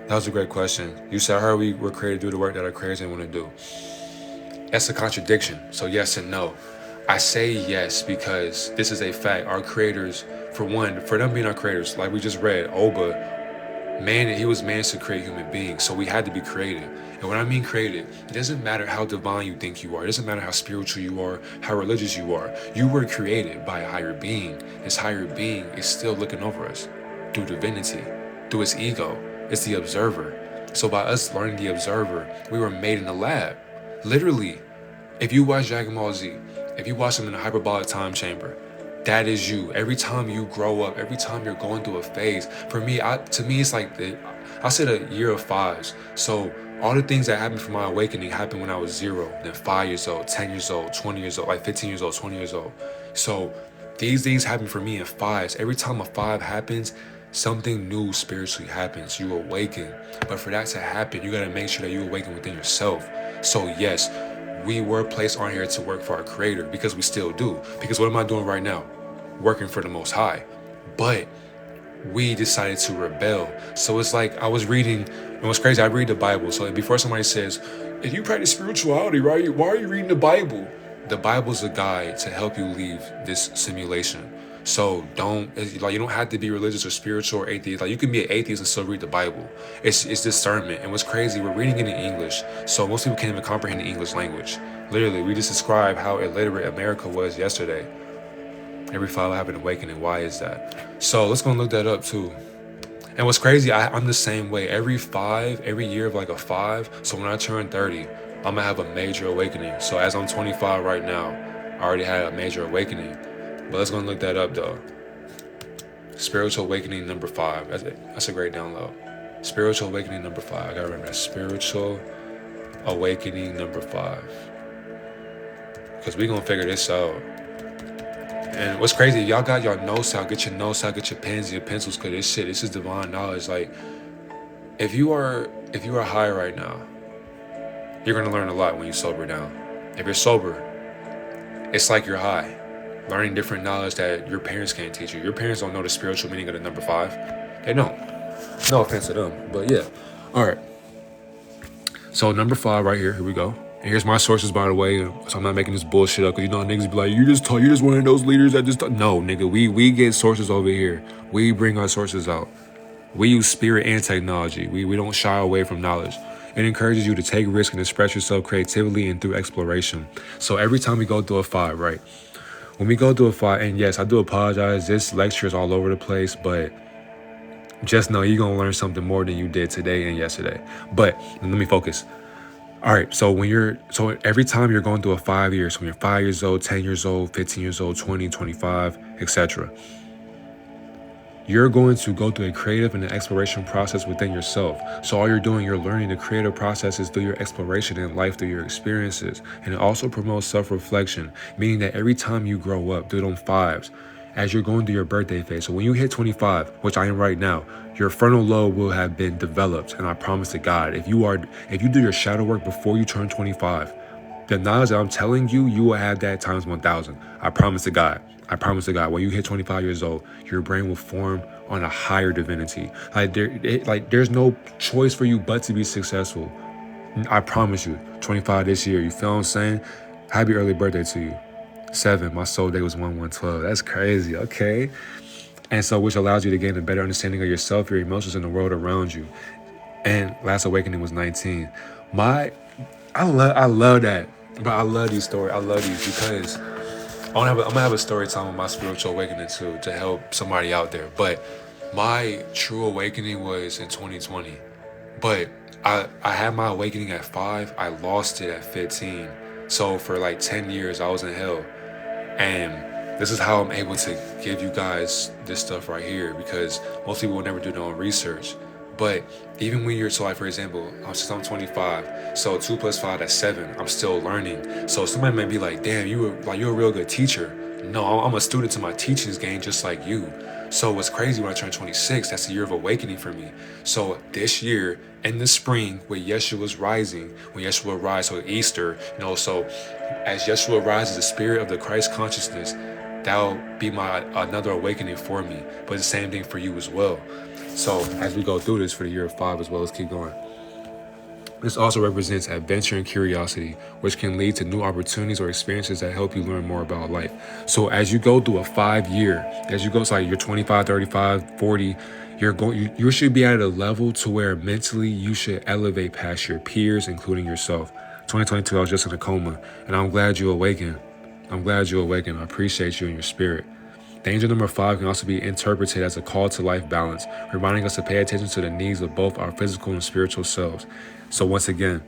that was a great question. You said, I heard we were created to do the work that our creators didn't want to do. That's a contradiction. So yes and no. I say yes because this is a fact. Our creators, for them being our creators, like we just read, Oba, he was managed to create human beings, so we had to be creative. And when I mean creative, it doesn't matter how divine you think you are. It doesn't matter how spiritual you are, how religious you are. You were created by a higher being. This higher being is still looking over us through divinity, through its ego. It's the observer. So by us learning the observer, we were made in the lab. Literally, if you watch Dragon Ball Z, if you watch them in a hyperbolic time chamber, that is you. Every time you grow up, every time you're going through a phase, to me, it's like I I said a year of fives. So all the things that happened for my awakening happened when I was 0, then 5 years old, 10 years old, 20 years old, like 15 years old, 20 years old. So these things happen for me in fives. Every time a 5 happens, something new spiritually happens. You awaken. But for that to happen, you got to make sure that you awaken within yourself. So yes, we were placed on here to work for our creator, because we still do. Because what am I doing right now? Working for the Most High. But we decided to rebel. So it's like I was reading, it was crazy. I read the Bible. So before somebody says, if you practice spirituality, right, why are you reading the Bible? The Bible's a guide to help you leave this simulation. So you don't have to be religious or spiritual or atheist. Like, you can be an atheist and still read the Bible. It's discernment. And what's crazy, we're reading it in English. So most people can't even comprehend the English language. Literally, we just described how illiterate America was yesterday. Every 5 have an awakening. Why is that? So let's go and look that up too. And what's crazy, I'm the same way. Every year of like a 5. So when I turn 30, I'm gonna have a major awakening. So as I'm 25 right now, I already had a major awakening. But let's go and look that up though. Spiritual awakening number 5. That's a great download. Spiritual awakening number 5. I gotta remember that. Spiritual awakening number 5. Because we gonna figure this out. And what's crazy, y'all got your notes out, get your notes out, get your pens, your pencils, because this is divine knowledge. Like, if you are high right now, you're gonna learn a lot when you sober down. If you're sober, it's like you're high, learning different knowledge that your parents can't teach you. Your parents don't know the spiritual meaning of the number 5. They don't. No offense to them, but yeah. All right. So number 5 right here we go. And here's my sources, by the way, so I'm not making this bullshit up, because niggas be like, you're just one of those leaders that just no, nigga, we get sources over here. We bring our sources out. We use spirit and technology. We don't shy away from knowledge. It encourages you to take risks and express yourself creatively and through exploration. So every time we go through a 5, right? When we go through a 5, and yes, I do apologize, this lecture is all over the place, but just know you're gonna learn something more than you did today and yesterday. But let me focus. All right, so every time you're going through a 5 years, so when you're 5 years old, 10 years old, 15 years old, 20, 25, etc., you're going to go through a creative and an exploration process within yourself. So all you're doing, you're learning the creative processes through your exploration in life, through your experiences. And it also promotes self-reflection, meaning that every time you grow up through them 5s, as you're going through your birthday phase. So when you hit 25, which I am right now, your frontal lobe will have been developed. And I promise to God, if you do your shadow work before you turn 25, the knowledge that I'm telling you, you will have that times 1,000. I promise to God. I promise to God, when you hit 25 years old, your brain will form on a higher divinity. There's no choice for you but to be successful. I promise you, 25 this year, you feel what I'm saying? Happy early birthday to you. 7, my soul day was 1112. That's crazy. Okay. And so, which allows you to gain a better understanding of yourself, your emotions, and the world around you. And last awakening was 19. I love that. But I love these stories. I love these because I'm gonna have a story time with my spiritual awakening too, to help somebody out there. But my true awakening was in 2020. But I had my awakening at 5. I lost it at 15. So for like 10 years, I was in hell. And this is how I'm able to give you guys this stuff right here, because most people will never do their own research. But even when so like, for example, since I'm 25, so 2 + 5, that's 7. I'm still learning. So somebody might be like, damn, you're a real good teacher. No, I'm a student to my teachings game, just like you. So what's crazy, when I turn 26, that's the year of awakening for me. So this year, in the spring, when Yeshua's rising, when Yeshua rises, so Easter, so as Yeshua rises, the spirit of the Christ consciousness, that'll be another awakening for me. But the same thing for you as well. So as we go through this for the year of 5 as well, let's keep going. This also represents adventure and curiosity, which can lead to new opportunities or experiences that help you learn more about life. So as you go through a 5 year, so you're 25, 35, 40, you should be at a level to where mentally you should elevate past your peers, including yourself. 2022, I was just in a coma, and I'm glad you awakened. I appreciate you and your spirit. Danger number 5 can also be interpreted as a call to life balance, reminding us to pay attention to the needs of both our physical and spiritual selves. So once again,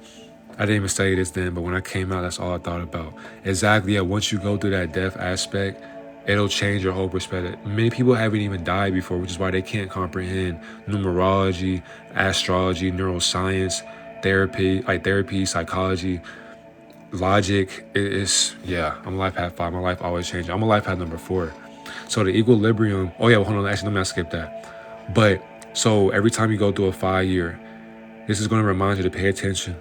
I didn't even study this then, but when I came out, that's all I thought about. Exactly, yeah, once you go through that death aspect, It'll change your whole perspective. Many people haven't even died before, which is why they can't comprehend numerology, astrology, neuroscience, therapy, psychology, logic. Yeah, I'm a life path 5. My life always changes. I'm a life path number 4. So the equilibrium, oh yeah, well, hold on, actually, let me not skip that. But, so every time you go through a 5-year, this is going to remind you to pay attention.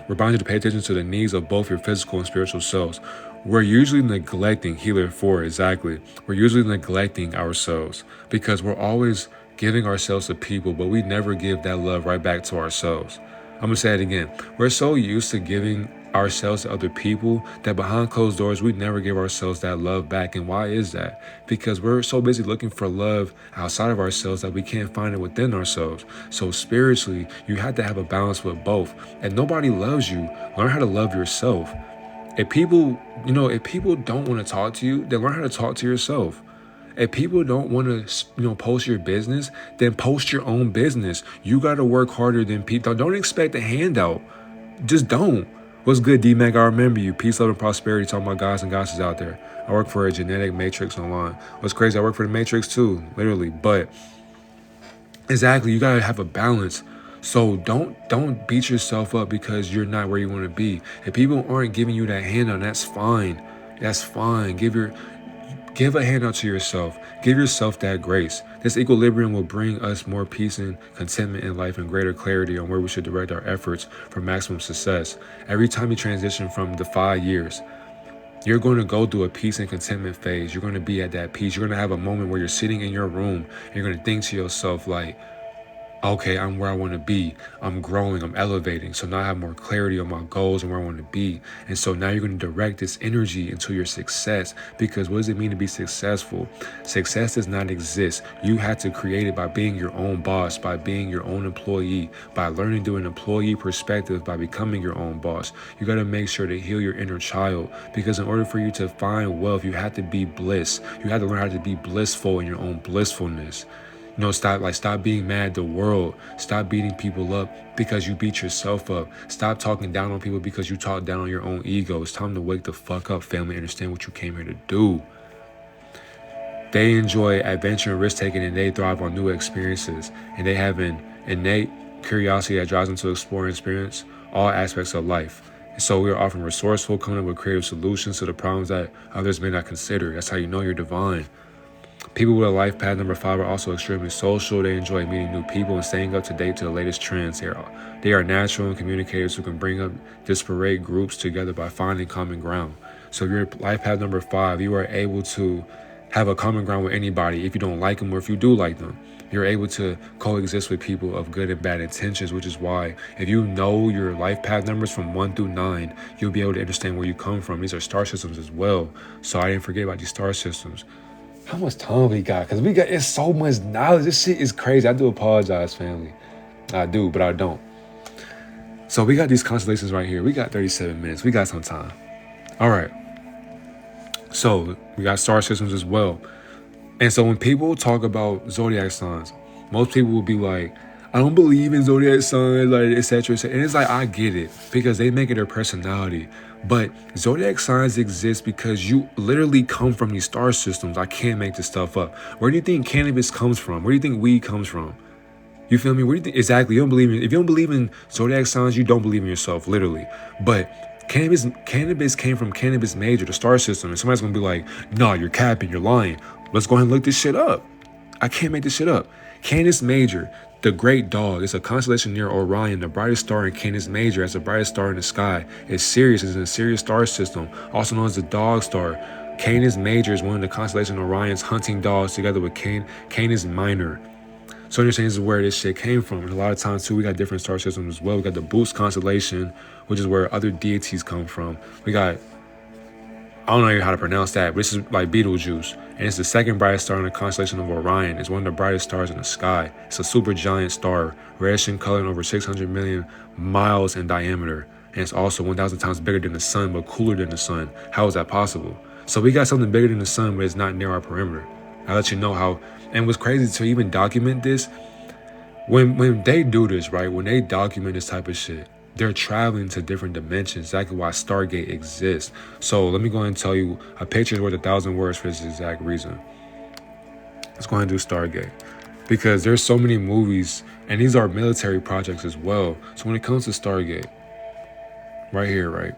Remind you to pay attention to the needs of both your physical and spiritual selves. We're usually neglecting Healer 4, exactly. We're usually neglecting ourselves because we're always giving ourselves to people, but we never give that love right back to ourselves. I'm going to say it again. We're so used to giving ourselves to other people that behind closed doors, we never give ourselves that love back. And why is that? Because we're so busy looking for love outside of ourselves that we can't find it within ourselves. So spiritually, you have to have a balance with both. And nobody loves you. Learn how to love yourself. If people don't want to talk to you, then learn how to talk to yourself. If people don't want to, post your business, then post your own business. You got to work harder than people. Don't expect a handout. Just don't. What's good, D-Mac? I remember you. Peace, love, and prosperity to all my guys and goddesses out there. I work for a genetic matrix online. What's crazy, I work for the matrix too, literally. But exactly, you gotta have a balance. So don't beat yourself up because you're not where you want to be. If people aren't giving you that handout, that's fine. That's fine. Give a handout to yourself. Give yourself that grace. This equilibrium will bring us more peace and contentment in life and greater clarity on where we should direct our efforts for maximum success. Every time you transition from the 5 years, you're going to go through a peace and contentment phase. You're going to be at that peace. You're going to have a moment where you're sitting in your room and you're going to think to yourself like, okay, I'm where I want to be. I'm growing, I'm elevating. So now I have more clarity on my goals and where I want to be. And so now you're going to direct this energy into your success, because what does it mean to be successful? Success does not exist. You have to create it by being your own boss, by being your own employee, by learning through an employee perspective, by becoming your own boss. You got to make sure to heal your inner child, because in order for you to find wealth, you have to be bliss. You have to learn how to be blissful in your own blissfulness. Stop being mad at the world. Stop beating people up because you beat yourself up. Stop talking down on people because you talk down on your own ego. It's time to wake the fuck up, family. Understand what you came here to do. They enjoy adventure and risk taking, and they thrive on new experiences. And they have an innate curiosity that drives them to explore and experience all aspects of life. And so we are often resourceful, coming up with creative solutions to the problems that others may not consider. That's how you know you're divine. People with a life path number 5 are also extremely social. They enjoy meeting new people and staying up to date to the latest trends. They are natural communicators who can bring up disparate groups together by finding common ground. So if you're life path number 5, you are able to have a common ground with anybody if you don't like them or if you do like them. You're able to coexist with people of good and bad intentions, which is why if you know your life path numbers from 1 through 9, you'll be able to understand where you come from. These are star systems as well. So I didn't forget about these star systems. How much time we got? Because it's so much knowledge. This shit is crazy. I do apologize, family. I do, but I don't. So we got these constellations right here. We got 37 minutes. We got some time. All right. So we got star systems as well. And so when people talk about zodiac signs, most people will be like, I don't believe in zodiac signs, like, etc. And it's like, I get it, because they make it their personality. But zodiac signs exist because you literally come from these star systems. I can't make this stuff up. Where do you think cannabis comes from? Where do you think weed comes from? You feel me? Where do you think? Exactly. If you don't believe in zodiac signs, you don't believe in yourself, literally. But cannabis came from Cannabis Major, the star system. And somebody's going to be like, no, you're capping, you're lying. Let's go ahead and look this shit up. I can't make this shit up. Canis Major, the Great Dog, is a constellation near Orion. The brightest star in Canis Major as the brightest star in the sky. It's Sirius. It's in the Sirius star system, also known as the Dog Star. Canis Major is one of the constellation of Orion's hunting dogs, together with Canis Minor. So understand this is where this shit came from. And a lot of times too, we got different star systems as well. We got the Boost constellation, which is where other deities come from. We got, I don't know how to pronounce that, but this is like Betelgeuse. And it's the second brightest star in the constellation of Orion. It's one of the brightest stars in the sky. It's a super giant star, reddish in color and over 600 million miles in diameter. And it's also 1,000 times bigger than the sun, but cooler than the sun. How is that possible? So we got something bigger than the sun, but it's not near our perimeter. I'll let you know how. And what's crazy to even document this, when they do this, right? When they document this type of shit, They're traveling to different dimensions. Exactly why Stargate exists. So let me go ahead and tell you, a picture is worth 1,000 words for this exact reason. Let's go ahead and do Stargate. Because there's so many movies, and these are military projects as well. So when it comes to Stargate, right here, right?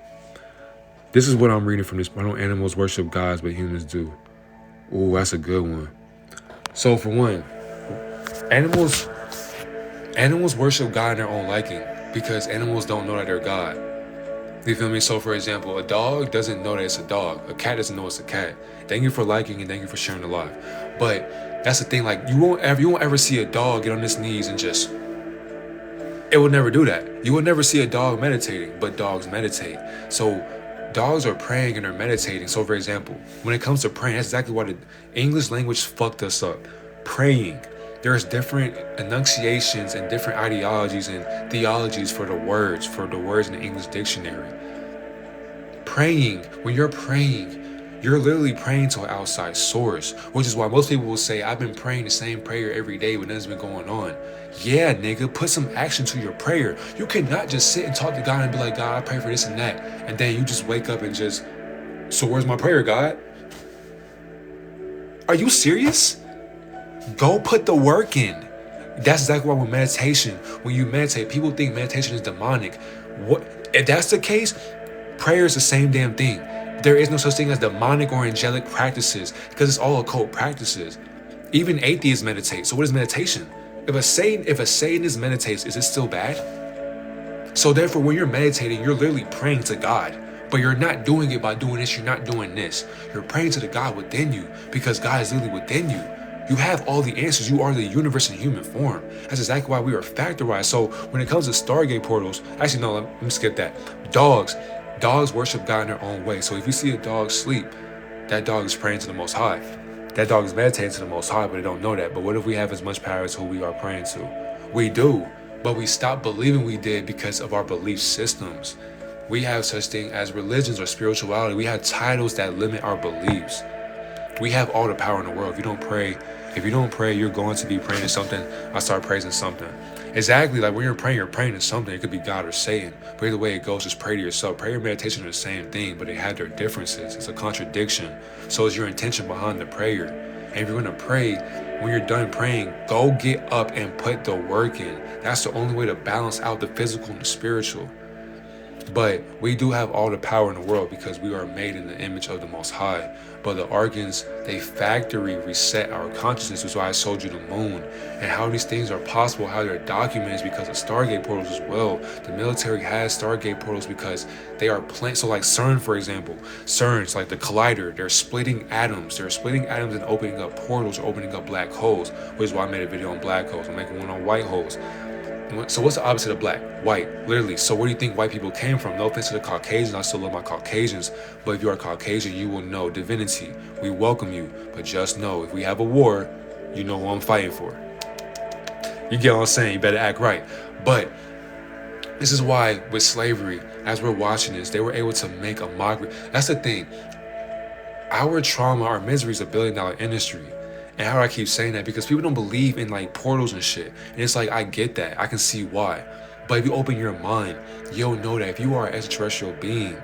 This is what I'm reading from this. Why don't animals worship gods, but humans do? Ooh, that's a good one. So for one, animals worship God in their own liking because animals don't know that they're God. You feel me? So for example, a dog doesn't know that it's a dog. A cat doesn't know it's a cat. Thank you for liking and thank you for sharing the live. But that's the thing, like you won't ever see a dog get on its knees and just, it will never do that. You will never see a dog meditating, but dogs meditate. So dogs are praying and they're meditating. So for example, when it comes to praying, that's exactly why the English language fucked us up. Praying. There's different enunciations and different ideologies and theologies for the words in the English dictionary. Praying, when you're praying, you're literally praying to an outside source, which is why most people will say, I've been praying the same prayer every day, but nothing's been going on. Yeah, nigga, put some action to your prayer. You cannot just sit and talk to God and be like, God, I pray for this and that. And then you just wake up and just, so where's my prayer, God? Are you serious? Go put the work in. That's exactly why with meditation, when you meditate, people think meditation is demonic. What if that's the case? Prayer is the same damn thing. There is no such thing as demonic or angelic practices because it's all occult practices. Even atheists meditate. So what is meditation? If a Satanist meditates, is it still bad? So therefore, when you're meditating, you're literally praying to God. But you're not doing it by doing this, you're not doing this. You're praying to the God within you because God is literally within you. You have all the answers. You are the universe in human form. That's exactly why we are factorized. So when it comes to Stargate portals, actually no, let me skip that. Dogs worship God in their own way. So if you see a dog sleep, that dog is praying to the Most High. That dog is meditating to the Most High, but they don't know that. But what if we have as much power as who we are praying to? We do, but we stop believing we did because of our belief systems. We have such thing as religions or spirituality. We have titles that limit our beliefs. We have all the power in the world. If you don't pray, you're going to be praying to something. I start praising something. Exactly, like when you're praying to something. It could be God or Satan. But either way it goes, just pray to yourself. Prayer and meditation are the same thing, but they have their differences. It's a contradiction. So is your intention behind the prayer. And if you're going to pray, when you're done praying, go get up and put the work in. That's the only way to balance out the physical and the spiritual. But we do have all the power in the world because we are made in the image of the Most High. But the organs, they factory reset our consciousness, which is why I showed you the moon. And how these things are possible, how they're documented because of Stargate portals as well. The military has Stargate portals because they are so like CERN, for example. CERN's like the collider. They're splitting atoms. They're splitting atoms and opening up portals or opening up black holes, which is why I made a video on black holes. I'm making one on white holes. So what's the opposite of black? White, literally. So where do you think white people came from? No offense to the Caucasians, I still love my Caucasians. But if you are Caucasian, you will know divinity. We welcome you. But just know, if we have a war, you know who I'm fighting for. You get what I'm saying? You better act right. But this is why with slavery, as we're watching this, they were able to make a mockery. That's the thing. Our trauma, our misery is $1 billion industry. And how do I keep saying that? Because people don't believe in like portals and shit. And it's like, I get that. I can see why. But if you open your mind, you'll know that if you are an extraterrestrial being,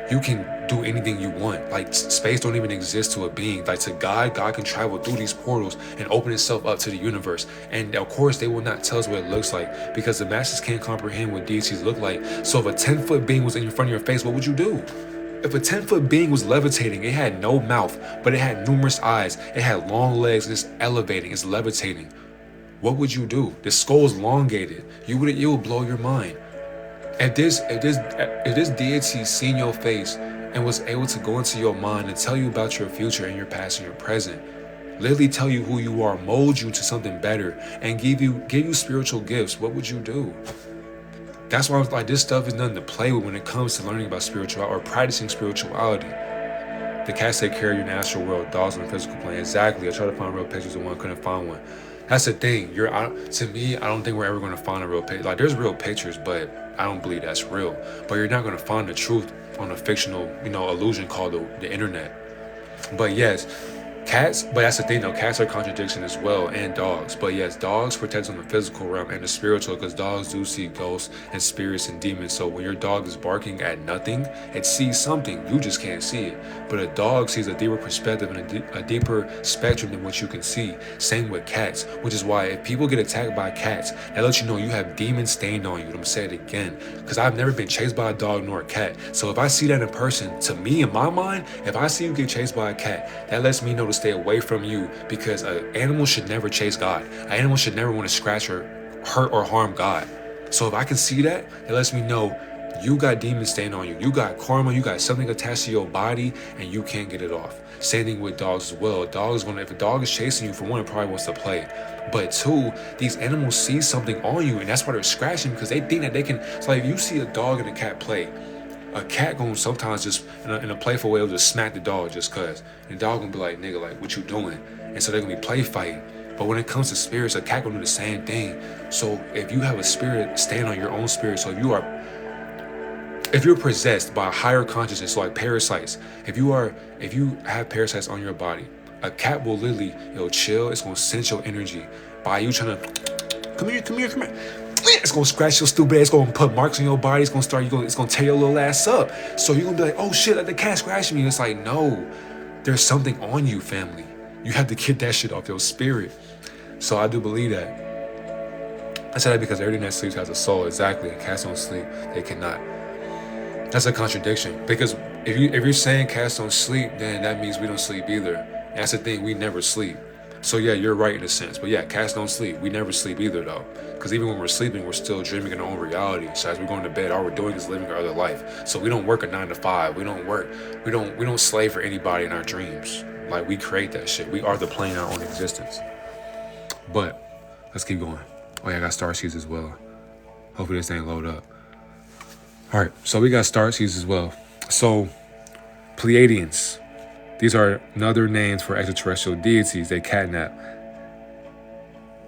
you can do anything you want. Like space don't even exist to a being. Like to God can travel through these portals and open itself up to the universe. And of course, they will not tell us what it looks like because the masses can't comprehend what deities look like. So if a 10-foot being was in front of your face, what would you do? If a 10-foot being was levitating, it had no mouth, but it had numerous eyes, it had long legs, and it's elevating, it's levitating. What would you do? The skull is elongated. It would blow your mind. If this deity seen your face and was able to go into your mind and tell you about your future and your past and your present, literally tell you who you are, mold you to something better, and give you spiritual gifts, what would you do? That's why I was like, this stuff is nothing to play with when it comes to learning about spirituality or practicing spirituality. The cats take care of you in the astral world, dogs on the physical plane. Exactly. I tried to find real pictures of one, couldn't find one. That's the thing. To me, I don't think we're ever going to find a real picture. Like, there's real pictures, but I don't believe that's real. But you're not going to find the truth on a fictional, illusion called the internet. But yes, Cats, but that's the thing though, cats are contradiction as well, and dogs. But yes, dogs protect on the physical realm and the spiritual, because dogs do see ghosts and spirits and demons. So when your dog is barking at nothing, it sees something, you just can't see it. But a dog sees a deeper perspective and a deeper spectrum than what you can see. Same with cats, which is why if people get attacked by cats, that lets you know you have demons stained on you. I'm gonna say it again, because I've never been chased by a dog nor a cat. So if I see that in person, to me, in my mind, if I see you get chased by a cat, that lets me know to stay away from you, because an animal should never chase God. An animal should never want to scratch or hurt or harm God. So if I can see that, it lets me know you got demons staying on you. You got karma, you got something attached to your body, and you can't get it off. Same thing with dogs as well. If a dog is chasing you, for one, it probably wants to play. But two, these animals see something on you, and that's why they're scratching, because they think that they can. So like if you see a dog and a cat play, a cat gonna sometimes just in a playful way will just smack the dog just cause. And the dog gonna be like, nigga, like what you doing? And so they're gonna be play fighting. But when it comes to spirits, a cat gonna do the same thing. So if you have a spirit, stand on your own spirit. So if you're possessed by a higher consciousness, like parasites, if you have parasites on your body, a cat will literally, chill. It's gonna sense your energy by you trying to come here. It's gonna scratch your stupid ass. It's gonna put marks on your body. It's gonna tear your little ass up. So you're gonna be like, oh shit, like the cat scratched me. And it's like, no, there's something on you, family. You have to get that shit off your spirit. So I do believe that. I said that because everything that sleeps has a soul. Exactly. Cats don't sleep. They cannot. That's a contradiction. Because if you're saying cats don't sleep, then that means we don't sleep either. And that's the thing. We never sleep. So yeah, you're right in a sense. But yeah, cats don't sleep. We never sleep either though. Because even when we're sleeping, we're still dreaming in our own reality. So as we're going to bed, all we're doing is living our other life. So we don't work a 9 to 5. We don't slave for anybody in our dreams. Like we create that shit. We are the plane our own existence. But let's keep going. Oh yeah, I got starseeds as well. Hopefully this ain't load up. Alright, so we got starseeds as well. So Pleiadians. These are another names for extraterrestrial deities they catnap.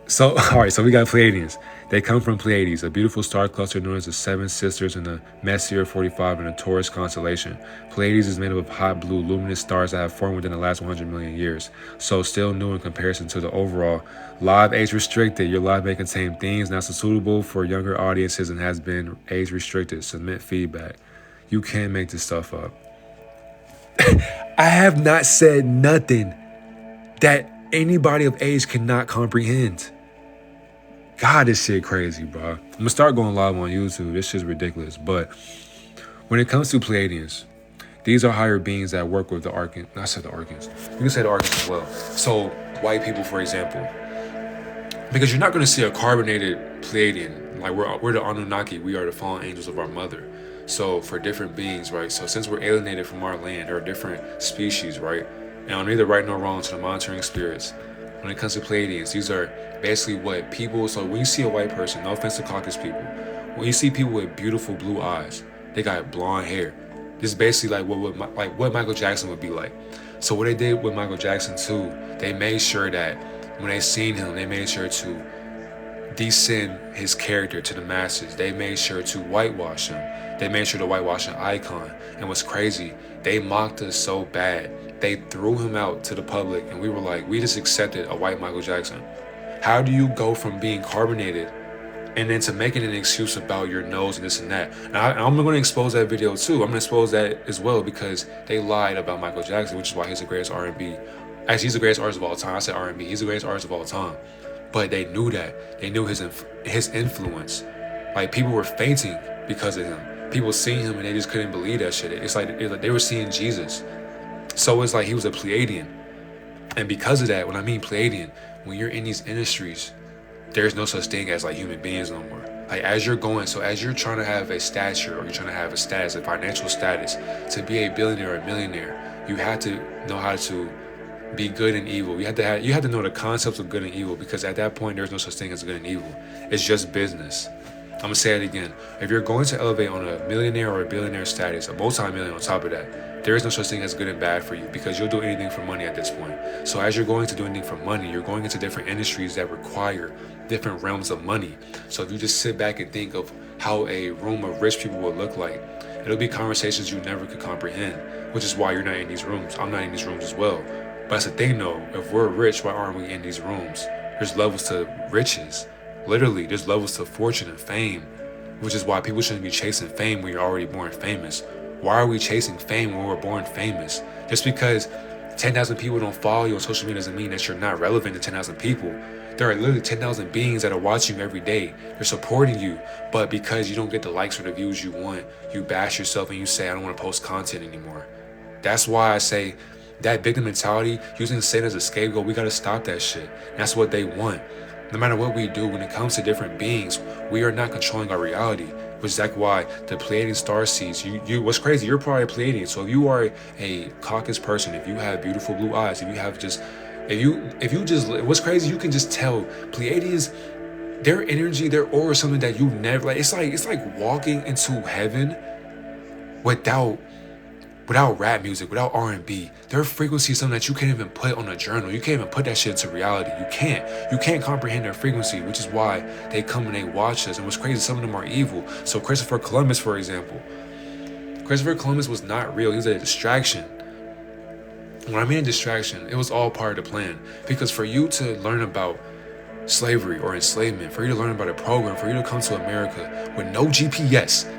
So, alright, so we got Pleiadians. They come from Pleiades, a beautiful star cluster known as the Seven Sisters in the Messier 45 in the Taurus constellation. Pleiades is made up of hot blue luminous stars that have formed within the last 100 million years. So still new in comparison to the overall. Live age restricted. Your live may contain themes not so suitable for younger audiences and has been age restricted. Submit feedback. You can't make this stuff up. I have not said nothing that anybody of age cannot comprehend. God, this shit crazy, bro. I'm gonna start going live on YouTube. This shit's ridiculous. But when it comes to Pleiadians, these are higher beings that work with the Archons. I said the Archons. You can say the Archons as well. So white people, for example, because you're not gonna see a carbonated Pleiadian. Like we're the Anunnaki. We are the fallen angels of our mother. So for different beings, right? So since we're alienated from our land, there are different species, right? Now, neither right nor wrong to the monitoring spirits. When it comes to Pleiadians, these are basically what people. So when you see a white person, no offense to Caucasus people, when you see people with beautiful blue eyes, they got blonde hair. This is basically like what Michael Jackson would be like. So what they did with Michael Jackson too, they made sure that when they seen him, they made sure to descend his character to the masses. They made sure to whitewash him. They made sure to whitewash an icon. And what's crazy, they mocked us so bad. They threw him out to the public, and we were like, we just accepted a white Michael Jackson. How do you go from being carbonated and then to making an excuse about your nose and this and that? And I'm going to expose that video too. I'm going to expose that as well, because they lied about Michael Jackson, which is why he's the greatest R&B. Actually, he's the greatest artist of all time. I said R&B. He's the greatest artist of all time. But they knew that. They knew his influence. Like, people were fainting because of him. People seeing him and they just couldn't believe that shit. It's like they were seeing Jesus. So it's like he was a Pleiadian. And because of that, when I mean Pleiadian, when you're in these industries, there's no such thing as like human beings no more. Like as you're trying to have a stature, or you're trying to have a status, a financial status, to be a billionaire or a millionaire, you have to know how to be good and evil. You have to know the concepts of good and evil, because at that point there's no such thing as good and evil. It's just business. I'm gonna say it again. If you're going to elevate on a millionaire or a billionaire status, a multi-millionaire on top of that, there is no such thing as good and bad for you, because you'll do anything for money at this point. So as you're going to do anything for money, you're going into different industries that require different realms of money. So if you just sit back and think of how a room of rich people will look like, it'll be conversations you never could comprehend, which is why you're not in these rooms. I'm not in these rooms as well. But that's the thing though, if we're rich, why aren't we in these rooms? There's levels to riches. Literally, there's levels to fortune and fame, which is why people shouldn't be chasing fame when you're already born famous. Why are we chasing fame when we're born famous? Just because 10,000 people don't follow you on social media doesn't mean that you're not relevant to 10,000 people. There are literally 10,000 beings that are watching you every day. They're supporting you. But because you don't get the likes or the views you want, you bash yourself and you say, I don't want to post content anymore. That's why I say that victim mentality, using Satan as a scapegoat, we got to stop that shit. That's what they want. No matter what we do, when it comes to different beings, we are not controlling our reality. Which is like why the Pleiadian star seeds, you what's crazy, you're probably a Pleiadian. So if you are a Caucasus person, if you have beautiful blue eyes, if you have just, if you just, what's crazy, you can just tell Pleiadians, their energy, their aura is something that you never, like, it's like walking into heaven without rap music, without R&B. Their frequency is something that you can't even put on a journal. You can't even put that shit into reality. You can't comprehend their frequency, which is why they come and they watch us. And what's crazy, some of them are evil. So Christopher Columbus, for example. Christopher Columbus was not real. He was a distraction. When I mean a distraction, it was all part of the plan. Because for you to learn about slavery or enslavement, for you to learn about a program, for you to come to America with no GPS,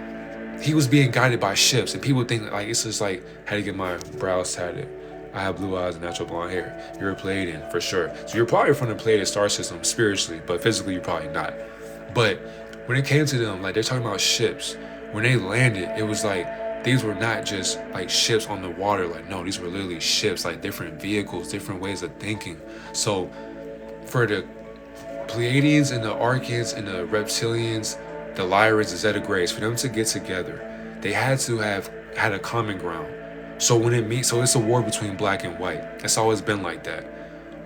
he was being guided by ships, and people think like it's just like had to get my brows tatted. I have blue eyes and natural blonde hair. You're a Pleiadian for sure. So you're probably from the Pleiadian star system spiritually, but physically you're probably not. But when it came to them, like they're talking about ships. When they landed, it was like these were not just like ships on the water. Like no, these were literally ships, like different vehicles, different ways of thinking. So for the Pleiadians and the Archans and the Reptilians, the Lyrians, the Zeta Grays, for them to get together, they had to have had a common ground. So when it meets, so it's a war between black and white. It's always been like that.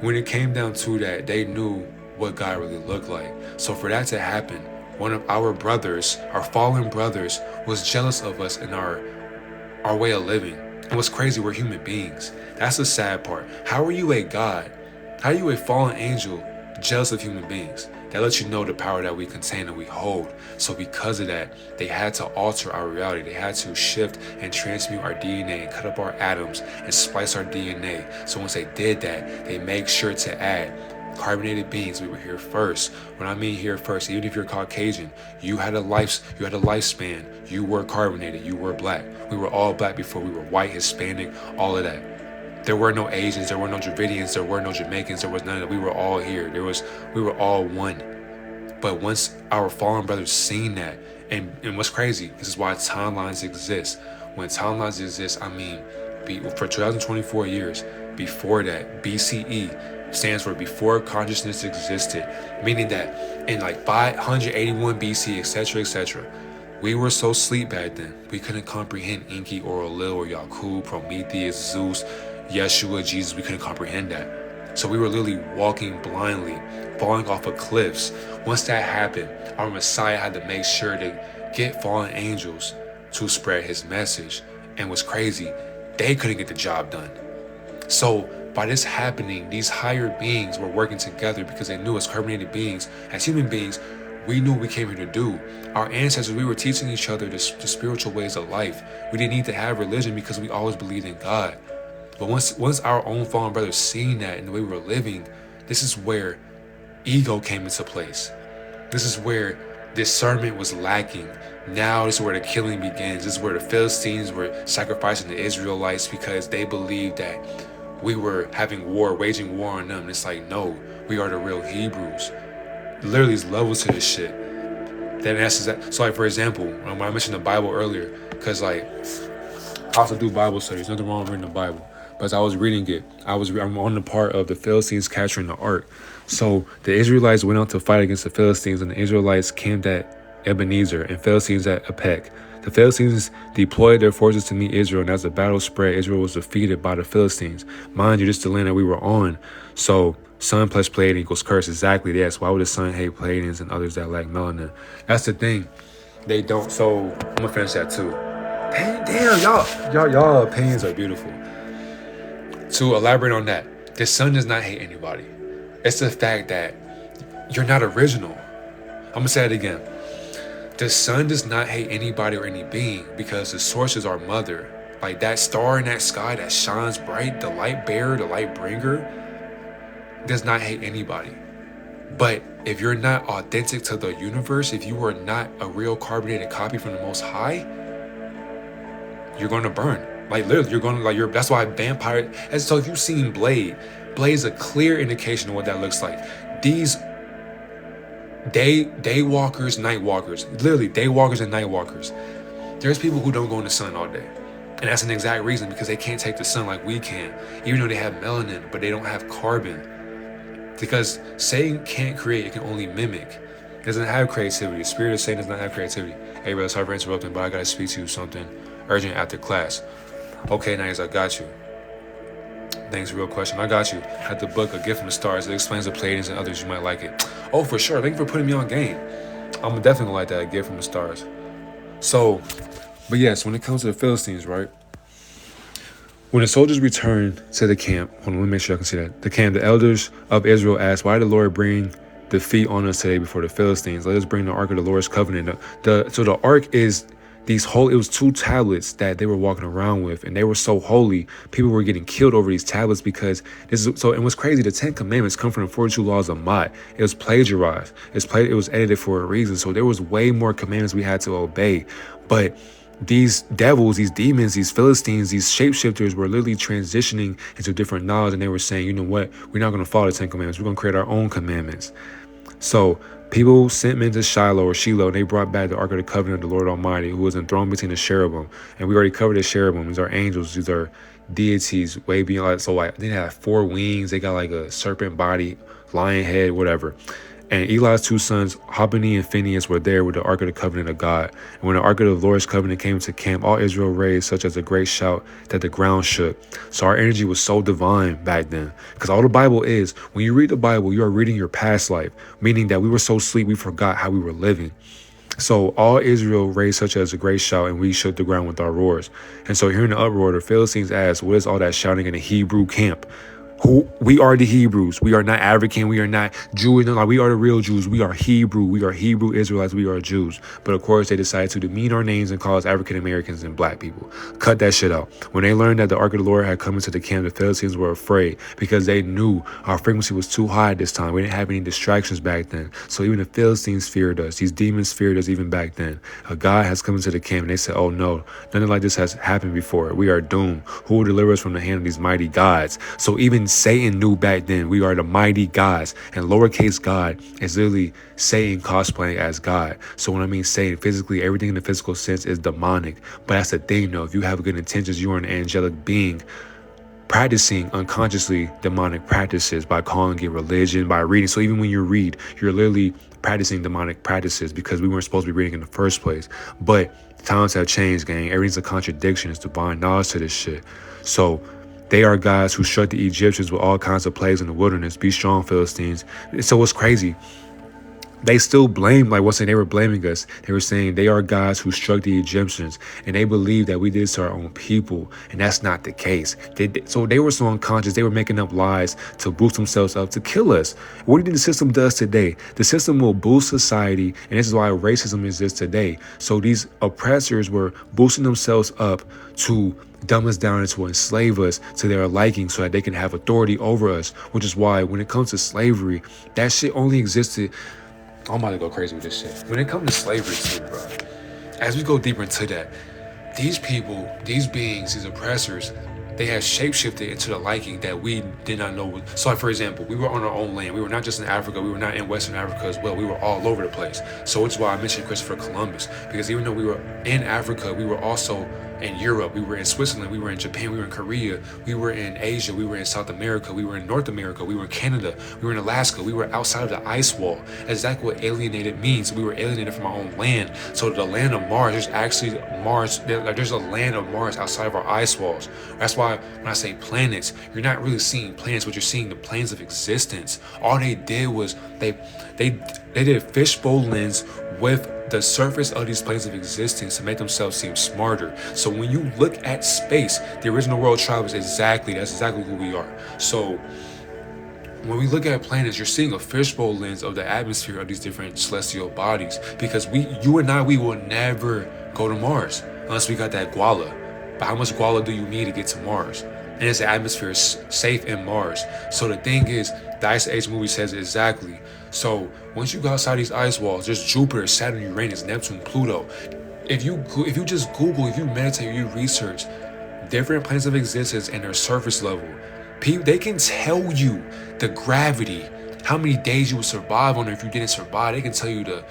When it came down to that, they knew what God really looked like. So for that to happen, one of our brothers, our fallen brothers, was jealous of us and our way of living. And what's crazy, we're human beings. That's the sad part. How are you a God? How are you a fallen angel jealous of human beings? That lets you know the power that we contain and we hold. So because of that, they had to alter our reality. They had to shift and transmute our DNA and cut up our atoms and splice our DNA. So once they did that, they make sure to add carbonated beings. We were here first. When I mean here first, even if you're Caucasian, you had a lifespan. You were carbonated. You were black. We were all black before we were white, Hispanic, all of that. There were no Asians, there were no Dravidians, there were no Jamaicans, there was none of that. We were all here. We were all one. But once our fallen brothers seen that, and what's crazy, this is why timelines exist. When timelines exist, I mean, for 2024 years, before that, BCE stands for before consciousness existed, meaning that in like 581 BC, etc., we were so asleep back then, we couldn't comprehend Enki or Lil or Yakub, Prometheus, Zeus, Yeshua, Jesus. We couldn't comprehend that. So we were literally walking blindly, falling off of cliffs. Once that happened, our Messiah had to make sure to get fallen angels to spread his message. And what's crazy, they couldn't get the job done. So by this happening, these higher beings were working together because they knew as carbonated beings, as human beings, we knew what we came here to do. Our ancestors, we were teaching each other the spiritual ways of life. We didn't need to have religion because we always believed in God. But once our own fallen brothers seen that and the way we were living, this is where ego came into place. This is where discernment was lacking. Now this is where the killing begins. This is where the Philistines were sacrificing the Israelites because they believed that we were waging war on them. And it's like, no, we are the real Hebrews. Literally, there's levels to this shit. Then that's that. So like, for example, when I mentioned the Bible earlier, because like, I also do Bible studies. Nothing wrong with reading the Bible. But as I was reading it, I'm on the part of the Philistines capturing the ark. So the Israelites went out to fight against the Philistines, and the Israelites camped at Ebenezer and Philistines at Apec. The Philistines deployed their forces to meet Israel, and as the battle spread, Israel was defeated by the Philistines. Mind you, this is the land that we were on. So sun plus Pleiadian equals curse. Exactly, yes. Why would the sun hate Pleiadians and others that lack melanin? That's the thing. They don't. So I'm gonna finish that too. Damn, y'all opinions are beautiful. To elaborate on that, the sun does not hate anybody. It's the fact that you're not original. I'm gonna say it again. The sun does not hate anybody or any being because the source is our mother. Like that star in that sky that shines bright, the light bearer, the light bringer, does not hate anybody. But if you're not authentic to the universe, if you are not a real carbonated copy from the Most High, you're going to burn. Like literally, you're going to like that's why vampire. And so if you've seen Blade's a clear indication of what that looks like. These day walkers, night walkers, literally day walkers and night walkers. There's people who don't go in the sun all day. And that's an exact reason, because they can't take the sun like we can, even though they have melanin, but they don't have carbon. Because Satan can't create, it can only mimic. It doesn't have creativity. The spirit of Satan does not have creativity. Hey, brother, sorry for interrupting, but I gotta speak to you something urgent after class. Okay, nice, I got you. Thanks for real question. I got you. I had the book, A Gift from the Stars. It explains the Pleiadians and others. You might like it. Oh, for sure. Thank you for putting me on game. I'm definitely gonna like that, A Gift from the Stars. So, but yes, when it comes to the Philistines, right? When the soldiers returned to the camp, hold on, let me make sure I can see that. The camp, the elders of Israel asked, why did the Lord bring defeat on us today before the Philistines? Let us bring the ark of the Lord's covenant. So the ark is it was 2 tablets that they were walking around with, and they were so holy, people were getting killed over these tablets because and what's crazy, the 10 commandments come from the 42 laws of Mott. It was plagiarized. It was edited for a reason. So there was way more commandments we had to obey. But these devils, these demons, these Philistines, these shapeshifters were literally transitioning into different knowledge, and they were saying, you know what, we're not going to follow the 10 commandments. We're going to create our own commandments. So people sent men to Shiloh, and they brought back the Ark of the Covenant of the Lord Almighty, who was enthroned between the cherubim. And we already covered the cherubim. These are angels. These are deities way beyond. So like they have 4 wings. They got like a serpent body, lion head, whatever. And Eli's 2 sons, Hophni and Phinehas, were there with the Ark of the Covenant of God. And when the Ark of the Lord's Covenant came to camp, all Israel raised such as a great shout that the ground shook. So our energy was so divine back then. Because all the Bible is, when you read the Bible, you are reading your past life, meaning that we were so asleep we forgot how we were living. So all Israel raised such as a great shout, and we shook the ground with our roars. And so hearing the uproar, the Philistines asked, what is all that shouting in the Hebrew camp? We are the Hebrews. We are not African. We are not Jewish. No, we are the real Jews. We are Hebrew. We are Hebrew Israelites. We are Jews. But of course, they decided to demean our names and call us African Americans and black people. Cut that shit out. When they learned that the Ark of the Lord had come into the camp, the Philistines were afraid because they knew our frequency was too high at this time. We didn't have any distractions back then. So even the Philistines feared us. These demons feared us even back then. A God has come into the camp, and they said, oh no, nothing like this has happened before. We are doomed. Who will deliver us from the hand of these mighty gods? So even Satan knew back then we are the mighty gods, and lowercase God is literally Satan cosplaying as God. So when I mean Satan, physically, everything in the physical sense is demonic. But that's the thing though, if you have good intentions, you are an angelic being practicing unconsciously demonic practices by calling it religion, by reading. So even when you read, you're literally practicing demonic practices because we weren't supposed to be reading in the first place. But times have changed, gang. Everything's a contradiction. It's divine knowledge to this shit. So they are guys who struck the Egyptians with all kinds of plagues in the wilderness. Be strong, Philistines. So what's crazy, they still blame, they were blaming us. They were saying they are guys who struck the Egyptians, and they believe that we did this to our own people, and that's not the case. So they were so unconscious, they were making up lies to boost themselves up to kill us. What do you think the system does today? The system will boost society, and this is why racism exists today. So these oppressors were boosting themselves up to dumb us down and to enslave us to their liking so that they can have authority over us, which is why when it comes to slavery, that shit only existed. I'm about to go crazy with this shit. When it comes to slavery too, bro, as we go deeper into that, these people, these beings, these oppressors, they have shapeshifted into the liking that we did not know. So like, for example, we were on our own land. We were not just in Africa. We were not in Western Africa as well. We were all over the place. So it's why I mentioned Christopher Columbus, because even though we were in Africa, we were also in Europe, we were in Switzerland, we were in Japan, we were in Korea, we were in Asia, we were in South America, we were in North America, we were in Canada, we were in Alaska, we were outside of the ice wall. That's exactly what alienated means. We were alienated from our own land. So the land of Mars, there's actually Mars, there's a land of Mars outside of our ice walls. That's why when I say planets, you're not really seeing planets, but you're seeing the planes of existence. All they did was they did fishbowl lens with the surface of these planes of existence to make themselves seem smarter. So when you look at space, the original world tribe is that's exactly who we are. So when we look at planets, you're seeing a fishbowl lens of the atmosphere of these different celestial bodies, because you and I will never go to Mars unless we got that guala. But how much guala do you need to get to Mars? And is the atmosphere safe in Mars? So the thing is, the Ice Age movie says it exactly. So once you go outside these ice walls, there's Jupiter, Saturn, Uranus, Neptune, Pluto. If you just Google, if you meditate, you research different planes of existence and their surface level, they can tell you the gravity, how many days you would survive on it. If you didn't survive, they can tell you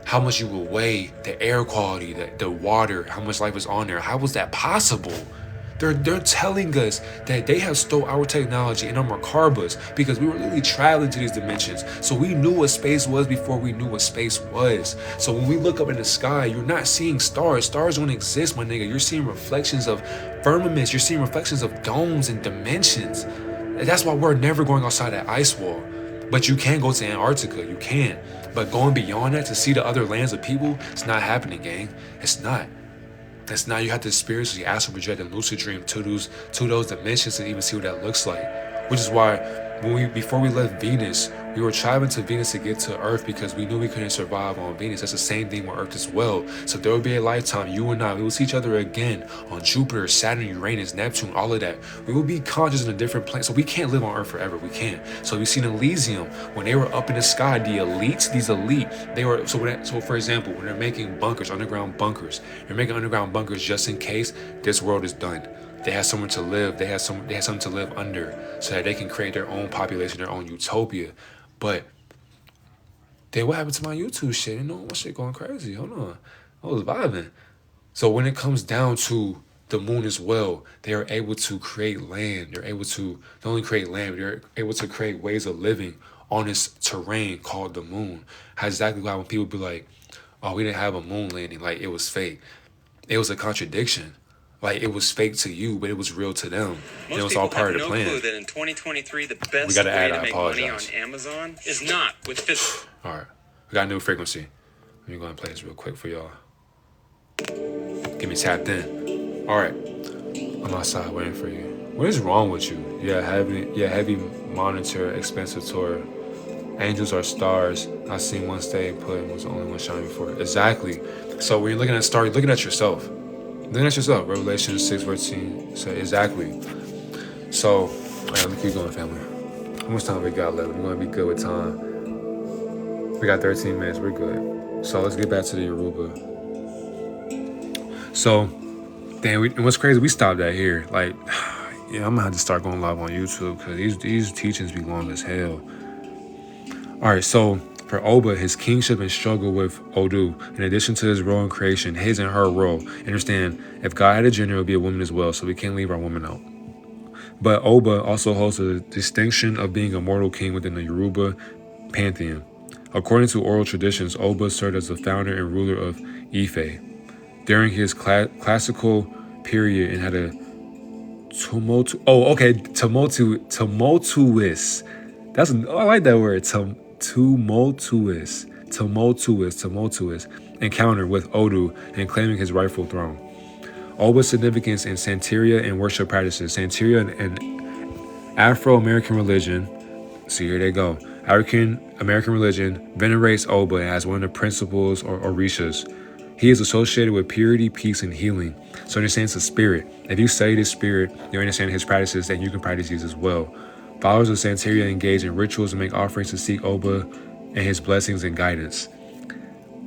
how much you will weigh, the air quality, the water, how much life is on there. How was that possible? They're telling us that they have stole our technology and our Merkabas because we were literally traveling to these dimensions. So we knew what space was before we knew what space was. So when we look up in the sky, you're not seeing stars. Stars don't exist, my nigga. You're seeing reflections of firmaments. You're seeing reflections of domes and dimensions. That's why we're never going outside that ice wall. But you can go to Antarctica. You can. But going beyond that to see the other lands of people, it's not happening, gang. It's not. That's not. You have to spiritually astral project and lucid dream to those dimensions to even see what that looks like. Which is why before we left Venus, we were traveling to Venus to get to Earth because we knew we couldn't survive on Venus. That's the same thing with Earth as well. So there will be a lifetime, you and I, we will see each other again on Jupiter, Saturn, Uranus, Neptune, all of that. We will be conscious in a different plane. So we can't live on Earth forever. We can't. So we've seen Elysium when they were up in the sky. The elites, these elite, they were so for example, when they're making bunkers, underground bunkers, they're making underground bunkers just in case this world is done. They have somewhere to live. They have something to live under, so that they can create their own population, their own utopia. But then what happened to my YouTube shit? You know, my shit going crazy. Hold on, I was vibing. So when it comes down to the moon as well, they are able to create land. They're able to not only create land, but they're able to create ways of living on this terrain called the moon. How exactly why when people be like, "Oh, we didn't have a moon landing," like it was fake. It was a contradiction. Like it was fake to you, but it was real to them. And it was all part of the plan. Most people have no clue that in 2023 the best gotta way add, to I make money on apologize. Amazon is not with physical. All right, we got a new frequency. Let me go and play this real quick for y'all. Get me tapped in. All right, I'm outside waiting for you. What is wrong with you? Heavy monitor, expensive tour. Angels are stars. I seen one stay put and was the only one shining before. Exactly. So when you're looking at stars, you're looking at yourself. Looking at yourself. Revelation 6:14. So exactly. So, all right, let me keep going, family. How much time we got left? We're gonna be good with time. We got 13 minutes. We're good. So let's get back to the Yoruba. So, and what's crazy? We stopped at here. Like, yeah, I'm gonna have to start going live on YouTube because these teachings be long as hell. All right, so for Oba, his kingship and struggle with Odu, in addition to his role in creation, his and her role. Understand, if God had a gender, it would be a woman as well, so we can't leave our woman out. But Oba also holds the distinction of being a mortal king within the Yoruba pantheon. According to oral traditions, Oba served as the founder and ruler of Ife during his classical period and had a tumultuous. I like that word. Tumultuous encounter with Odu and claiming his rightful throne. Oba's significance in Santeria and worship practices. Santeria and Afro-American religion, see here they go. African-American religion venerates Oba as one of the principles or orishas. He is associated with purity, peace, and healing. So understand it's a spirit. If you study this spirit, you understand his practices, and you can practice these as well. Followers of Santeria engage in rituals and make offerings to seek Oba and his blessings and guidance.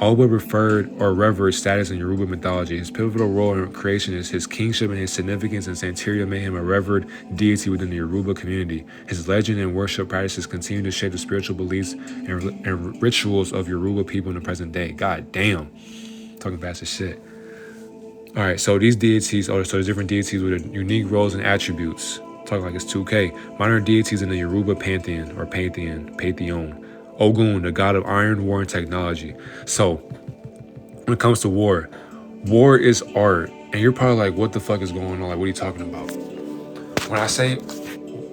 Oba revered status in Yoruba mythology. His pivotal role in creation is his kingship, and his significance in Santeria made him a revered deity within the Yoruba community. His legend and worship practices continue to shape the spiritual beliefs and rituals of Yoruba people in the present day. God damn. Talking fast as shit. All right, so these deities, so there's different deities with unique roles and attributes. Talking like it's 2K. Minor deities in the Yoruba pantheon. Ogun, the god of iron, war, and technology. So, when it comes to war is art. And you're probably like, what the fuck is going on? Like, what are you talking about? When I say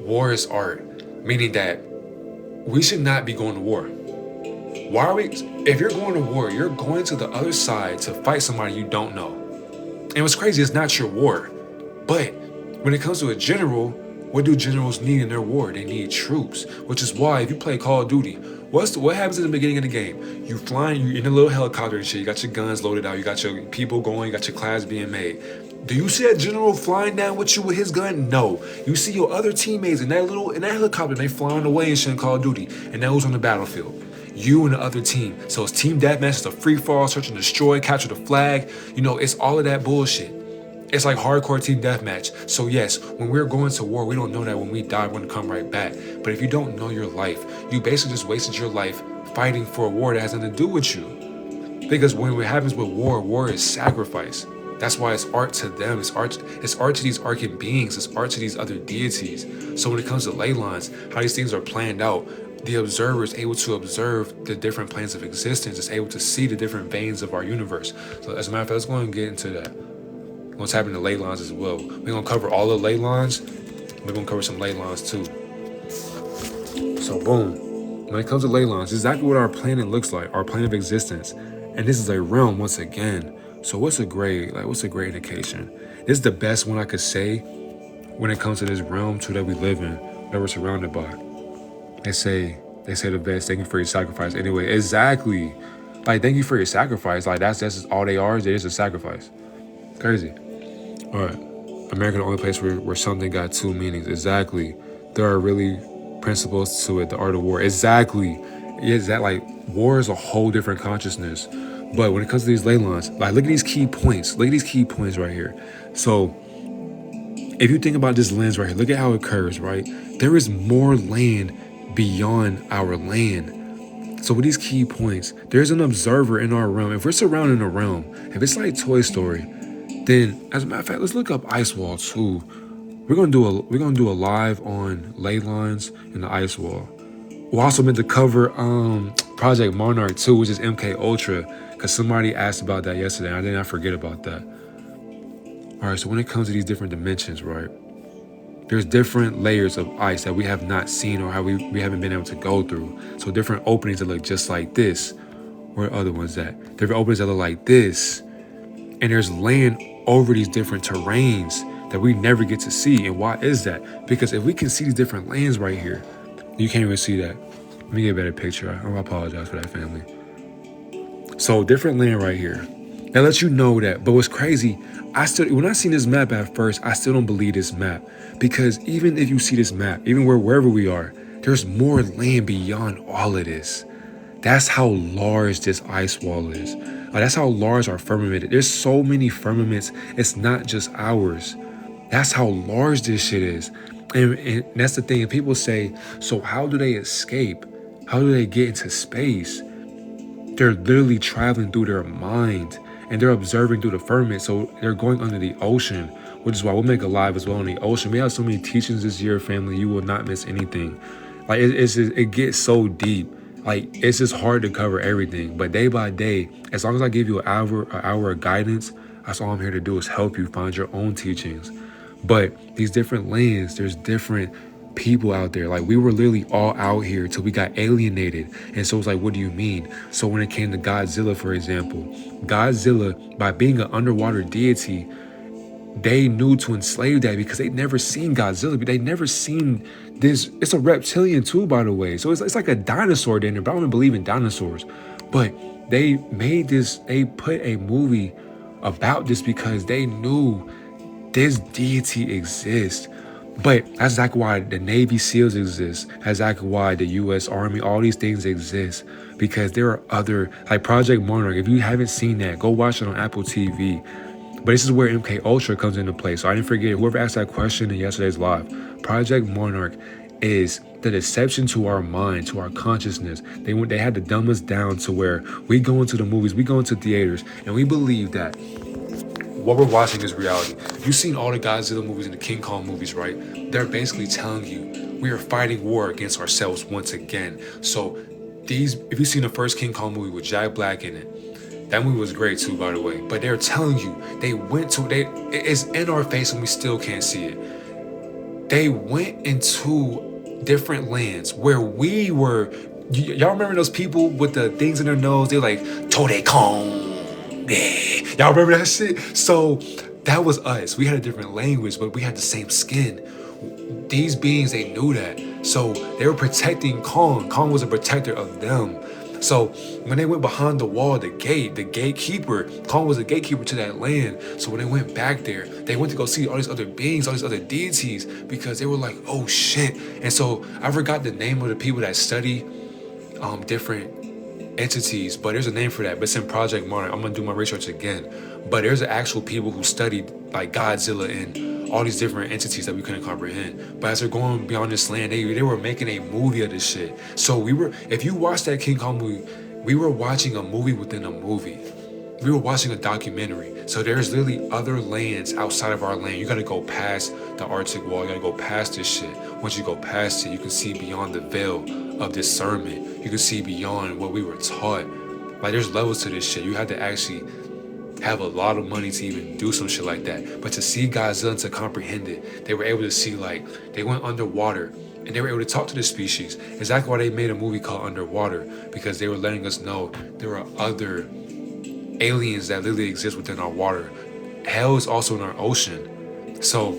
war is art, meaning that we should not be going to war. Why are we? If you're going to war, you're going to the other side to fight somebody you don't know. And what's crazy, it's not your war. But when it comes to a general, what do generals need in their war? They need troops, which is why if you play Call of Duty, what happens in the beginning of the game? You flying, you in a little helicopter and shit, you got your guns loaded out, you got your people going, you got your class being made. Do you see that general flying down with you with his gun? No. You see your other teammates in that helicopter, and they flying away and shit in Call of Duty, and that was on the battlefield. You and the other team. So it's team deathmatch, it's a free fall, search and destroy, capture the flag. You know, it's all of that bullshit. It's like hardcore team deathmatch. So yes, when we're going to war, we don't know that when we die, we're gonna come right back. But if you don't know your life, you basically just wasted your life fighting for a war that has nothing to do with you. Because when what happens with war is sacrifice. That's why it's art to them. It's art to these arcane beings. It's art to these other deities. So when it comes to ley lines, how these things are planned out, the observer is able to observe the different planes of existence. It's able to see the different veins of our universe. So as a matter of fact, let's go and get into that. What's happening to ley lines as well. We're gonna cover all the ley lines. We're gonna cover some ley lines too. So boom. When it comes to ley lines, this is exactly what our planet looks like, our plane of existence. And this is a realm once again. So what's a great indication? This is the best one I could say when it comes to this realm too that we live in, that we're surrounded by. They say the best, thank you for your sacrifice. Anyway, exactly. Like, thank you for your sacrifice. Like, that's just all they are. They're just a sacrifice. Crazy. All right. America, the only place where something got two meanings. Exactly. There are really principles to it. The art of war. Exactly. Yeah, that like war is a whole different consciousness. But when it comes to these ley lines, like, look at these key points. Look at these key points right here. So if you think about this lens right here, look at how it curves, right? There is more land beyond our land. So with these key points, there's an observer in our realm. If we're surrounding a realm, if it's like Toy Story, then as a matter of fact, let's look up Ice Wall too. We're gonna do a live on ley lines and the Ice Wall. We're also meant to cover Project Monarch 2, which is MK Ultra, because somebody asked about that yesterday. I did not forget about that. All right, so when it comes to these different dimensions, right? There's different layers of ice that we have not seen or how we haven't been able to go through. So different openings that look just like this. Where are other ones at? Different openings that look like this. And there's land over these different terrains that we never get to see. And why is that? Because if we can see these different lands right here, you can't even see that. Let me get a better picture. I apologize for that, family. So different land right here. That lets you know that. But what's crazy, when I seen this map at first, I still don't believe this map. Because even if you see this map, even wherever we are, there's more land beyond all of this. That's how large this ice wall is. That's how large our firmament is. There's so many firmaments. It's not just ours. That's how large this shit is. And that's the thing. And people say, so how do they escape? How do they get into space? They're literally traveling through their mind. And they're observing through the firmament. So they're going under the ocean, which is why we'll make a live as well on the ocean. We have so many teachings this year, family. You will not miss anything. Like, it gets so deep. Like, it's just hard to cover everything. But day by day, as long as I give you an hour of guidance, that's all I'm here to do is help you find your own teachings. But these different lands, there's different people out there. Like, we were literally all out here till we got alienated. And so it's like, what do you mean? So when it came to Godzilla, for example, Godzilla, by being an underwater deity, they knew to enslave that because they'd never seen Godzilla, but they'd never seen this. It's a reptilian too, by the way. So it's like a dinosaur in there, but I don't believe in dinosaurs. But they made this, they put a movie about this because they knew this deity exists. But that's exactly why the Navy SEALs exist. That's exactly why the U.S. Army, all these things exist. Because there are other, like Project Monarch. If you haven't seen that, go watch it on Apple TV. But this is where MK Ultra comes into play. So I didn't forget, whoever asked that question in yesterday's live, Project Monarch is the deception to our mind, to our consciousness. They had to dumb us down to where we go into the movies, we go into theaters, and we believe that what we're watching is reality. You've seen all the Godzilla movies and the King Kong movies, right? They're basically telling you we are fighting war against ourselves once again. So if you've seen the first King Kong movie with Jack Black in it, that movie was great too, by the way. But they're telling you, it's in our face and we still can't see it. They went into different lands where we were. Y'all remember those people with the things in their nose? They're like, Tode Kong. Yeah. Y'all remember that shit? So that was us. We had a different language, but we had the same skin. These beings, they knew that. So they were protecting Kong. Kong was a protector of them. So when they went behind the wall, the gatekeeper, Kong was the gatekeeper to that land. So when they went back there, they went to go see all these other beings, all these other deities, because they were like, oh shit. And so I forgot the name of the people that study different entities, but there's a name for that, but it's in Project Monarch. I'm gonna do my research again. But there's actual people who studied like Godzilla and all these different entities that we couldn't comprehend. But as they're going beyond this land, they were making a movie of this shit. So if you watch that King Kong movie, we were watching a movie within a movie. We were watching a documentary. So there's literally other lands outside of our land. You gotta go past the Arctic wall. You gotta go past this shit. Once you go past it, you can see beyond the veil of discernment. You can see beyond what we were taught. Like there's levels to this shit. You have to actually have a lot of money to even do some shit like that. But to see Godzilla and to comprehend it, they were able to see, like, they went underwater and they were able to talk to the species. Exactly why they made a movie called Underwater, because they were letting us know there are other aliens that literally exist within our water. Hell is also in our ocean. So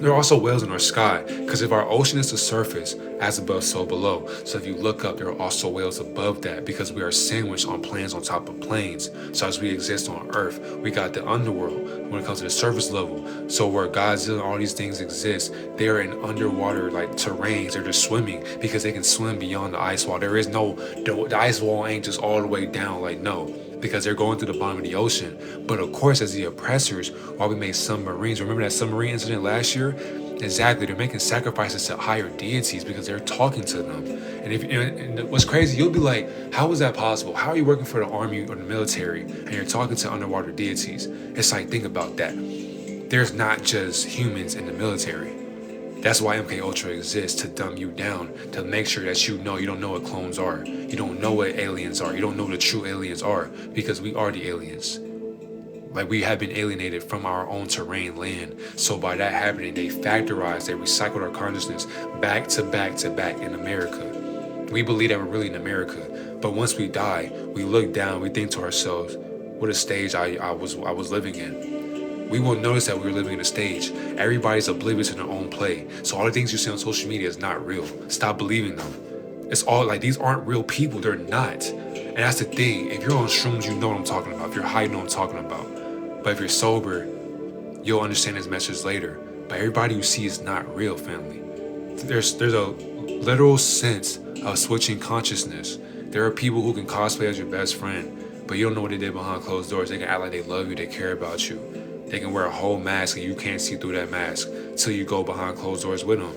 there are also whales in our sky, because if our ocean is the surface, as above, so below. So if you look up, there are also whales above that, because we are sandwiched on planes on top of planes. So as we exist on Earth, we got the underworld when it comes to the surface level. So where Godzilla and all these things exist, they are in underwater like terrains. They're just swimming because they can swim beyond the ice wall. There is no, the ice wall ain't just all the way down, like no, because they're going to the bottom of the ocean. But of course, as the oppressors, while we made submarines, remember that submarine incident last year? Exactly, they're making sacrifices to higher deities because they're talking to them. And what's crazy, you'll be like, how is that possible? How are you working for the army or the military and you're talking to underwater deities? It's like, think about that. There's not just humans in the military. That's why MK Ultra exists, to dumb you down, to make sure that you don't know what clones are. You don't know what aliens are. You don't know what the true aliens are, because we are the aliens. Like, we have been alienated from our own terrain land. So by that happening, they factorized, they recycled our consciousness back to back to back in America. We believe that we're really in America. But once we die, we look down, we think to ourselves, what a stage I was living in. We won't notice that we were living in a stage. Everybody's oblivious to their own play. So all the things you see on social media is not real. Stop believing them. It's all like, these aren't real people. They're not. And that's the thing. If you're on shrooms, you know what I'm talking about. If you're high, you know what I'm talking about. But if you're sober, you'll understand this message later. But everybody you see is not real, family. There's a literal sense of switching consciousness. There are people who can cosplay as your best friend, but you don't know what they did behind closed doors. They can act like they love you, they care about you. They can wear a whole mask and you can't see through that mask till you go behind closed doors with them,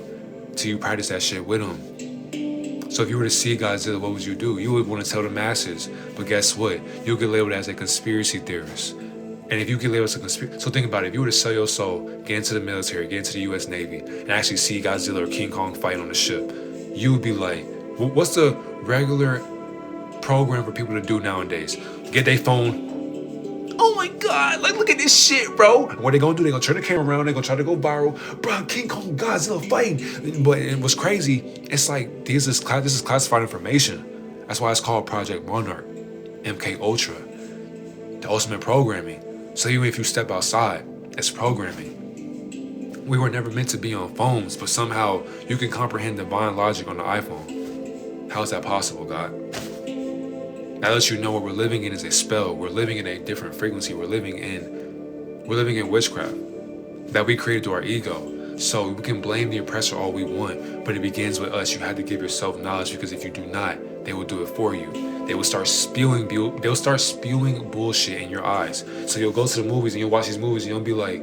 till you practice that shit with them. So if you were to see Godzilla, what would you do? You would want to tell the masses, but guess what? You'll get labeled as a conspiracy theorist. And if you get labeled as a conspiracy, so think about it. If you were to sell your soul, get into the military, get into the U.S. Navy, and actually see Godzilla or King Kong fight on the ship, you would be like, what's the regular program for people to do nowadays? Get their phone. Oh my God, like, look at this shit, bro. What they gonna do? They gonna turn the camera around, they gonna try to go viral. Bro, King Kong, Godzilla fighting. But it was crazy. It's like, this is classified information. That's why it's called Project Monarch, MK Ultra, the ultimate programming. So even if you step outside, it's programming. We were never meant to be on phones, but somehow you can comprehend divine logic on the iPhone. How is that possible, God? That lets you know what we're living in is a spell. We're living in a different frequency. We're living in witchcraft that we created through our ego. So we can blame the oppressor all we want, but it begins with us. You have to give yourself knowledge, because if you do not, they will do it for you. They will start spewing bullshit in your eyes. So you'll go to the movies and you'll watch these movies and you'll be like,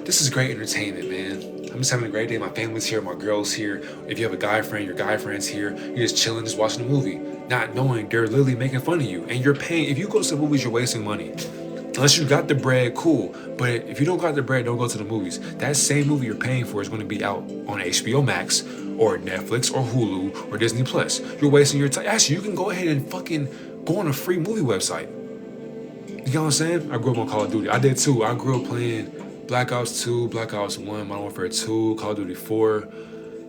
this is great entertainment, man. I'm just having a great day. My family's here, my girl's here. If you have a guy friend, your guy friend's here. You're just chilling, just watching the movie, not knowing they're literally making fun of you. And you're paying. If you go to the movies, you're wasting money. Unless you got the bread, cool. But if you don't got the bread, don't go to the movies. That same movie you're paying for is going to be out on HBO Max or Netflix or Hulu or Disney Plus. You're wasting your time. Actually, you can go ahead and fucking go on a free movie website. You know what I'm saying? I grew up on Call of Duty. I did too. I grew up playing Black Ops 2, Black Ops 1, Modern Warfare 2, Call of Duty 4,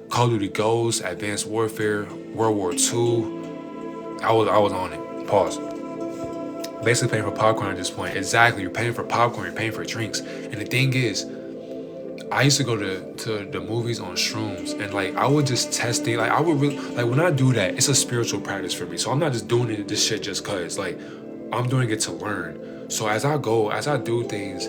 Call of Duty Ghosts, Advanced Warfare, World War 2. I was on it. Pause. Basically paying for popcorn at this point. Exactly. You're paying for popcorn. You're paying for drinks. And the thing is, I used to go to the movies on shrooms, and like I would just test it. Like I would really like when I do that, it's a spiritual practice for me. So I'm not just doing this shit just cause. Like I'm doing it to learn. So as I do things,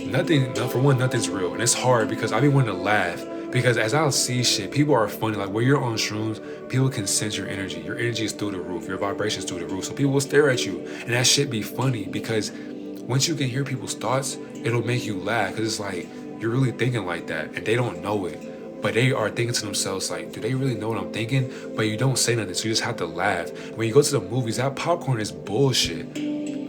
nothing's real, and it's hard because I be wanting to laugh. Because as I see shit, people are funny. Like when you're on shrooms, people can sense your energy. Your energy is through the roof. Your vibration's through the roof. So people will stare at you, and that shit be funny because once you can hear people's thoughts, it'll make you laugh. Cause it's like you're really thinking like that, and they don't know it, but they are thinking to themselves like, do they really know what I'm thinking? But you don't say nothing, so you just have to laugh. When you go to the movies, that popcorn is bullshit.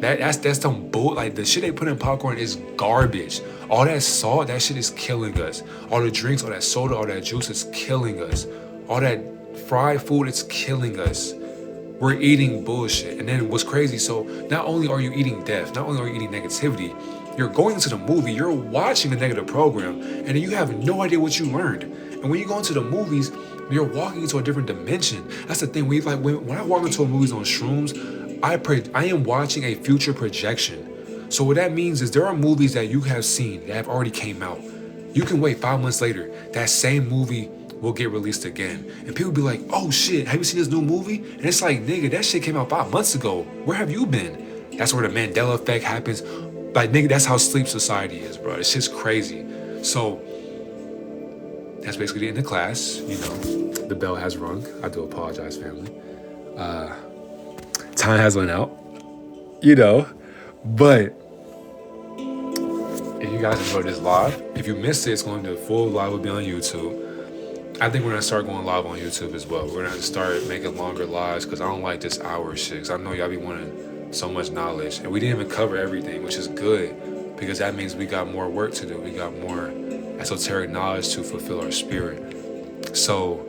That's some bull. Like the shit they put in popcorn is garbage. All that salt, that shit is killing us. All the drinks, all that soda, all that juice is killing us. All that fried food, it's killing us. We're eating bullshit. And then what's crazy, so not only are you eating death, not only are you eating negativity, you're going into the movie, you're watching a negative program, and then you have no idea what you learned. And when you go into the movies, you're walking into a different dimension. That's the thing. When I walk into a movies on shrooms, I am watching a future projection. So what that means is there are movies that you have seen that have already came out. You can wait 5 months later, that same movie will get released again. And people be like, oh shit, have you seen this new movie? And it's like, nigga, that shit came out 5 months ago. Where have you been? That's where the Mandela effect happens. Like, nigga, that's how sleep society is, bro. It's just crazy. So that's basically the end of class. You know, the bell has rung. I do apologize, family. Time has run out, you know, but if you guys enjoyed this live, if you missed it, it's going to full live will be on YouTube. I think we're gonna start going live on YouTube as well. We're gonna start making longer lives because I don't like this hour shit. Cause I know y'all be wanting so much knowledge, and we didn't even cover everything, which is good because that means we got more work to do. We got more esoteric knowledge to fulfill our spirit. So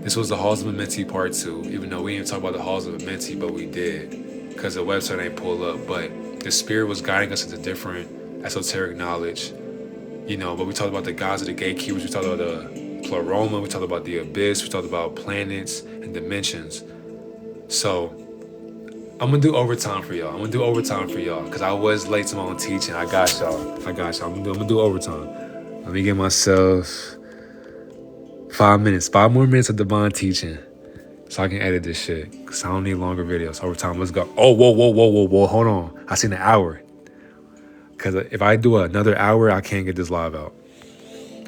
this was the Halls of Amenti Part 2, even though we didn't talk about the Halls of Amenti, but we did, because the website ain't pull up. But the spirit was guiding us into different esoteric knowledge, you know. But we talked about the gods of the gatekeepers, we talked about the pleroma, we talked about the abyss, we talked about planets and dimensions. So I'm gonna do overtime for y'all. Because I was late to my own teaching. I got y'all. I'm gonna do overtime. Let me give myself 5 minutes, 5 more minutes of divine teaching so I can edit this shit. Because I don't need longer videos. Overtime, let's go. Oh, whoa. Hold on. I seen an hour. Because if I do another hour, I can't get this live out.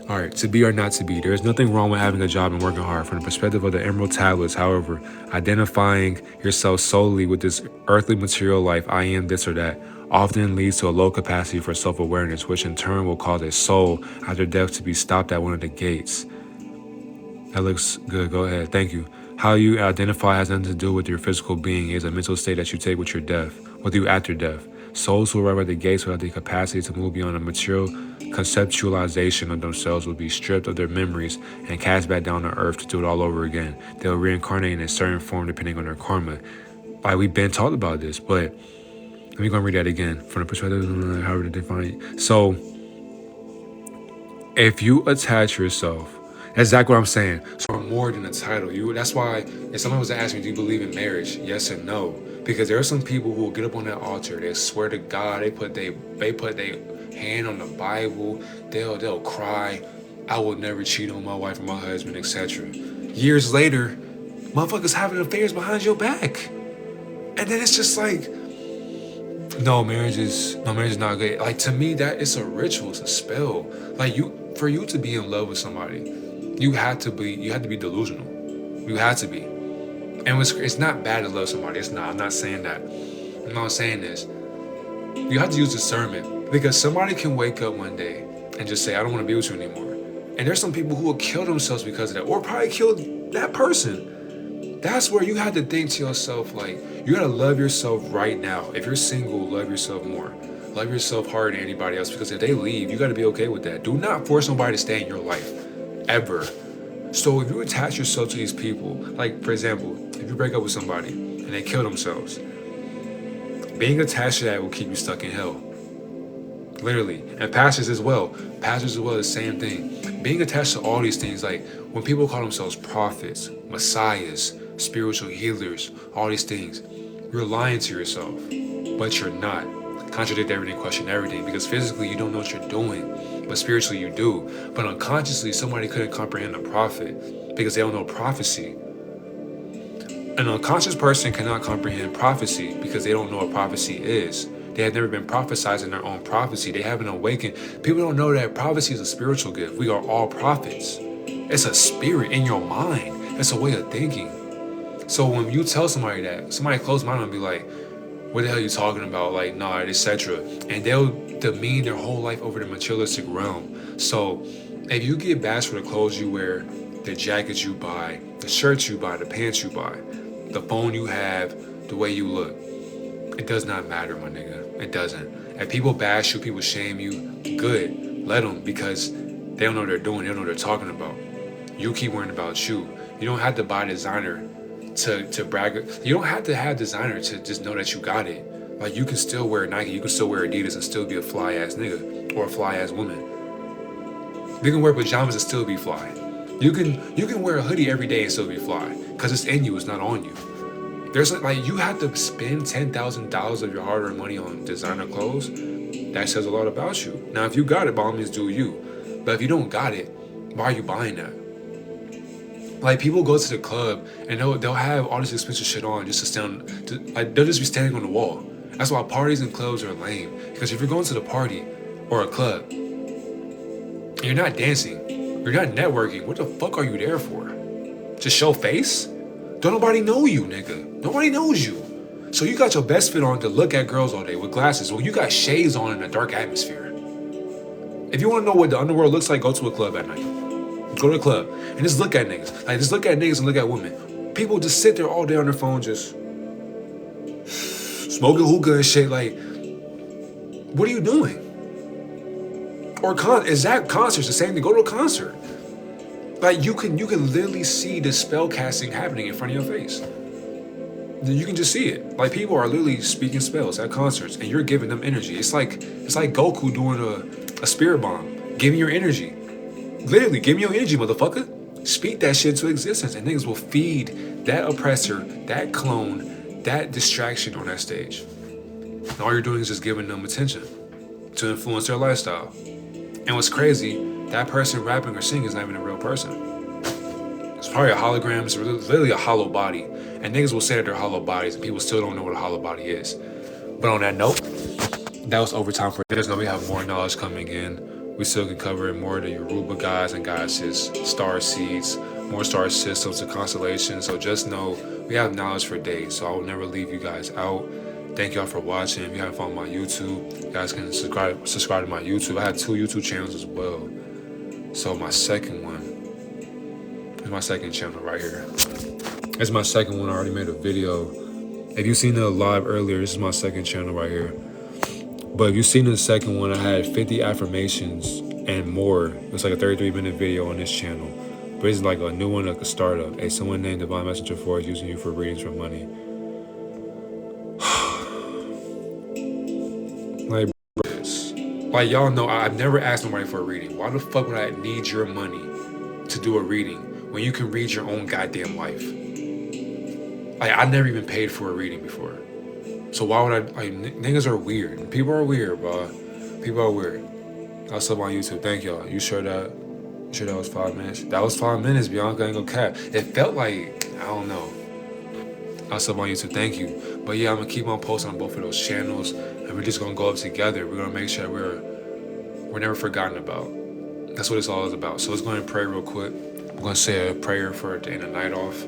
All right, to be or not to be. There is nothing wrong with having a job and working hard. From the perspective of the Emerald Tablets, however, identifying yourself solely with this earthly material life, I am this or that, often leads to a low capacity for self-awareness, which in turn will cause a soul after death to be stopped at one of the gates. That looks good. Go ahead. Thank you. How you identify has nothing to do with your physical being. It is a mental state that you take with your death, with you after death. Souls who arrive at the gates without the capacity to move beyond a material conceptualization of themselves will be stripped of their memories and cast back down to earth to do it all over again. They'll reincarnate in a certain form depending on their karma. Like, we've been talked about this, but let me go and read that again from the perspective of how to define it. So, if you attach yourself, that's exactly what I'm saying. So we're more than a title. That's why if someone was to ask me, do you believe in marriage? Yes and no. Because there are some people who will get up on that altar, they swear to God, they put their hand on the Bible, they'll cry, I will never cheat on my wife or my husband, etc. Years later, motherfuckers having affairs behind your back. And then it's just like, no, marriage is not good. Like, to me, that it's a ritual, it's a spell. Like, for you to be in love with somebody, you had to be delusional. You had to be. And it's not bad to love somebody. It's not. I'm not saying that. I'm not saying this. You have to use discernment, because somebody can wake up one day and just say, I don't want to be with you anymore. And there's some people who will kill themselves because of that, or probably kill that person. That's where you have to think to yourself, like, you gotta love yourself right now. If you're single, love yourself more. Love yourself harder than anybody else, because if they leave, you gotta be okay with that. Do not force somebody to stay in your life, ever. So if you attach yourself to these people, like, for example, if you break up with somebody and they kill themselves, being attached to that will keep you stuck in hell. Literally. And pastors as well, the same thing. Being attached to all these things, like when people call themselves prophets, messiahs, spiritual healers, all these things, you're lying to yourself, but you're not. contradict everything, question everything, because physically you don't know what you're doing, but spiritually you do. But unconsciously, somebody couldn't comprehend the prophet because they don't know prophecy. An unconscious person cannot comprehend prophecy because they don't know what prophecy is. They have never been prophesizing their own prophecy. They haven't awakened. People don't know that prophecy is a spiritual gift. We are all prophets. It's a spirit in your mind. It's a way of thinking. So when you tell somebody that, somebody close mind will be like, what the hell are you talking about? Like, nah, etc. And they'll demean their whole life over the materialistic realm. So if you get bashed for the clothes you wear, the jackets you buy, the shirts you buy, the pants you buy, the phone you have, the way you look, it does not matter, my nigga. It doesn't. If people bash you, people shame you, good. Let them, because they don't know what they're doing. They don't know what they're talking about. You keep worrying about you. You don't have to buy designer to brag. You don't have to have designer to just know that you got it. Like, you can still wear Nike, you can still wear Adidas and still be a fly ass nigga or a fly ass woman. You can wear pajamas and still be fly. You can wear a hoodie every day and still be fly because it's in you, it's not on you. There's like you have to spend $10,000 of your hard-earned money on designer clothes. That says a lot about you. Now, if you got it, by all means, do you. But if you don't got it, why are you buying that? Like, people go to the club and they'll have all this expensive shit on just to stand. They'll just be standing on the wall. That's why parties and clubs are lame. Because if you're going to the party or a club and you're not dancing, you're not networking, what the fuck are you there for? To show face? Don't nobody know you, nigga. Nobody knows you. So you got your best fit on to look at girls all day with glasses. Well, you got shades on in a dark atmosphere. If you want to know what the underworld looks like, go to a club at night. Go to a club and just look at niggas. Like, just look at niggas and look at women. People just sit there all day on their phone just smoking hookah and shit. Like, what are you doing? Or is that concerts the same thing? Go to a concert. Like, you can literally see the spell casting happening in front of your face. You can just see it. Like, people are literally speaking spells at concerts and you're giving them energy. It's like Goku doing a spirit bomb, giving your energy. Literally, give me your energy, motherfucker. Speak that shit to existence, and niggas will feed that oppressor, that clone, that distraction on that stage. And all you're doing is just giving them attention to influence their lifestyle. And what's crazy, that person rapping or singing is not even a real person. It's probably a hologram. It's literally a hollow body. And niggas will say that they're hollow bodies, and people still don't know what a hollow body is. But on that note, that was overtime for this. Now we have more knowledge coming in. We still can cover more of the Yoruba guys and goddesses, star seeds, more star systems and constellations. So just know we have knowledge for days. So I will never leave you guys out. Thank y'all for watching. If you haven't followed my YouTube, you guys can subscribe to my YouTube. I have 2 YouTube channels as well. So my second one is my second channel right here. It's my second one. I already made a video. If you've seen the live earlier, this is my second channel right here. But if you've seen the second one, I had 50 affirmations and more. It's like a 33-minute video on this channel. But it's like a new one, like a startup. Hey, someone named Divine Messenger 4 is using you for readings for money. Like, y'all know, I've never asked nobody for a reading. Why the fuck would I need your money to do a reading when you can read your own goddamn life? Like, I never even paid for a reading before. So why would I? Like, niggas are weird. People are weird, bro. People are weird. I'll sub on YouTube. Thank y'all. You sure that? You sure that was 5 minutes? That was 5 minutes. Bianca ain't gonna cap. It felt like, I don't know. I'll sub on YouTube. Thank you. But yeah, I'm gonna keep on posting on both of those channels, and we're just gonna go up together. We're gonna make sure we're never forgotten about. That's what it's all about. So let's go ahead and pray real quick. I'm gonna say a prayer for to end the night off.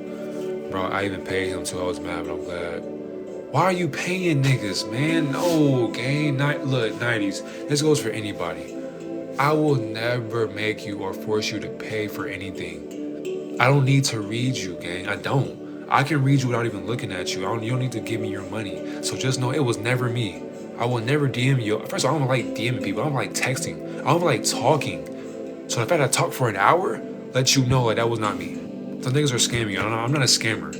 Bro, I even paid him too. I was mad, but I'm glad. Why are you paying niggas, man? No, gang. Look, 90s. This goes for anybody. I will never make you or force you to pay for anything. I don't need to read you, gang. I don't. I can read you without even looking at you. You don't need to give me your money. So just know it was never me. I will never DM you. First of all, I don't like DMing people. I don't like texting. I don't like talking. So the fact I talked for an hour lets you know like that was not me. Some niggas are scamming you. I'm not a scammer.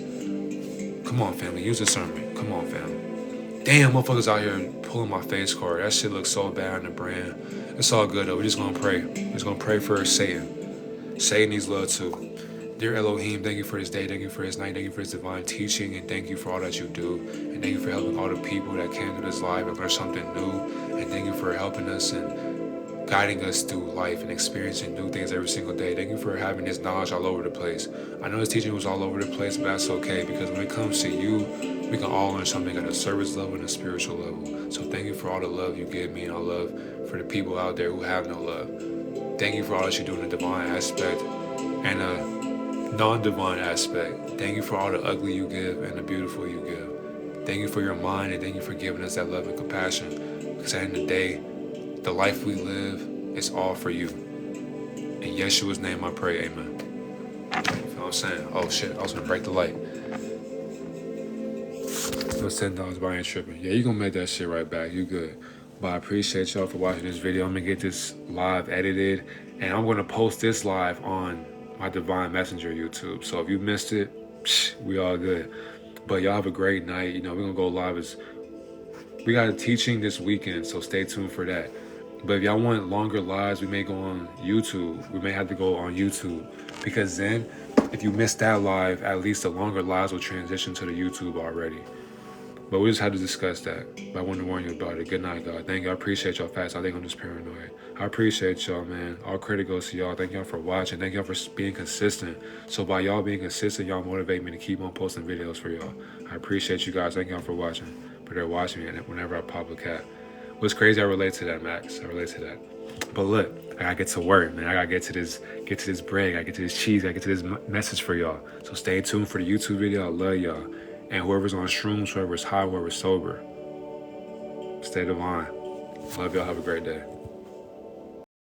Come on, family. Use discernment. Come on, fam. Damn, motherfuckers out here pulling my face card. That shit looks so bad on the brand. It's all good, though. We're just gonna pray. We're just gonna pray for Satan. Satan needs love, too. Dear Elohim, thank you for this day, thank you for this night, thank you for this divine teaching, and thank you for all that you do. And thank you for helping all the people that came to this live and learn something new. And thank you for helping us and guiding us through life and experiencing new things every single day. Thank you for having this knowledge all over the place. I know this teaching was all over the place, but that's okay, because when it comes to you, we can all learn something at a service level and a spiritual level. So thank you for all the love you give me and all love for the people out there who have no love. Thank you for all that you do in the divine aspect and a non-divine aspect. Thank you for all the ugly you give and the beautiful you give. Thank you for your mind, and thank you for giving us that love and compassion. Because at the end of the day, the life we live is all for you. In Yeshua's name I pray, amen. You know what I'm saying? Oh shit, I was gonna break the light. It was $10, but I ain't tripping. Yeah, you gonna make that shit right back. You good. But I appreciate y'all for watching this video. I'm gonna get this live edited, and I'm gonna post this live on my Divine Messenger YouTube. So if you missed it, we all good. But y'all have a great night. You know, we're gonna go live. We got a teaching this weekend, so stay tuned for that. But if y'all want longer lives, we may go on YouTube. We may have to go on YouTube, because then if you miss that live, at least the longer lives will transition to the YouTube already. But we just had to discuss that. But I wanted to warn you about it. Good night, God. Thank you. I appreciate y'all fast. I think I'm just paranoid. I appreciate y'all, man. All credit goes to y'all. Thank y'all for watching. Thank y'all for being consistent. So by y'all being consistent, y'all motivate me to keep on posting videos for y'all. I appreciate you guys. Thank y'all for watching. But they're watching me whenever I pop a cat. What's crazy, I relate to that, Max. I relate to that. But look, I gotta get to work, man. I gotta get to this bread. I gotta get to this cheese. I gotta get to this message for y'all. So stay tuned for the YouTube video. I love y'all. And whoever's on shrooms, whoever's high, whoever's sober, stay divine. Love y'all. Have a great day.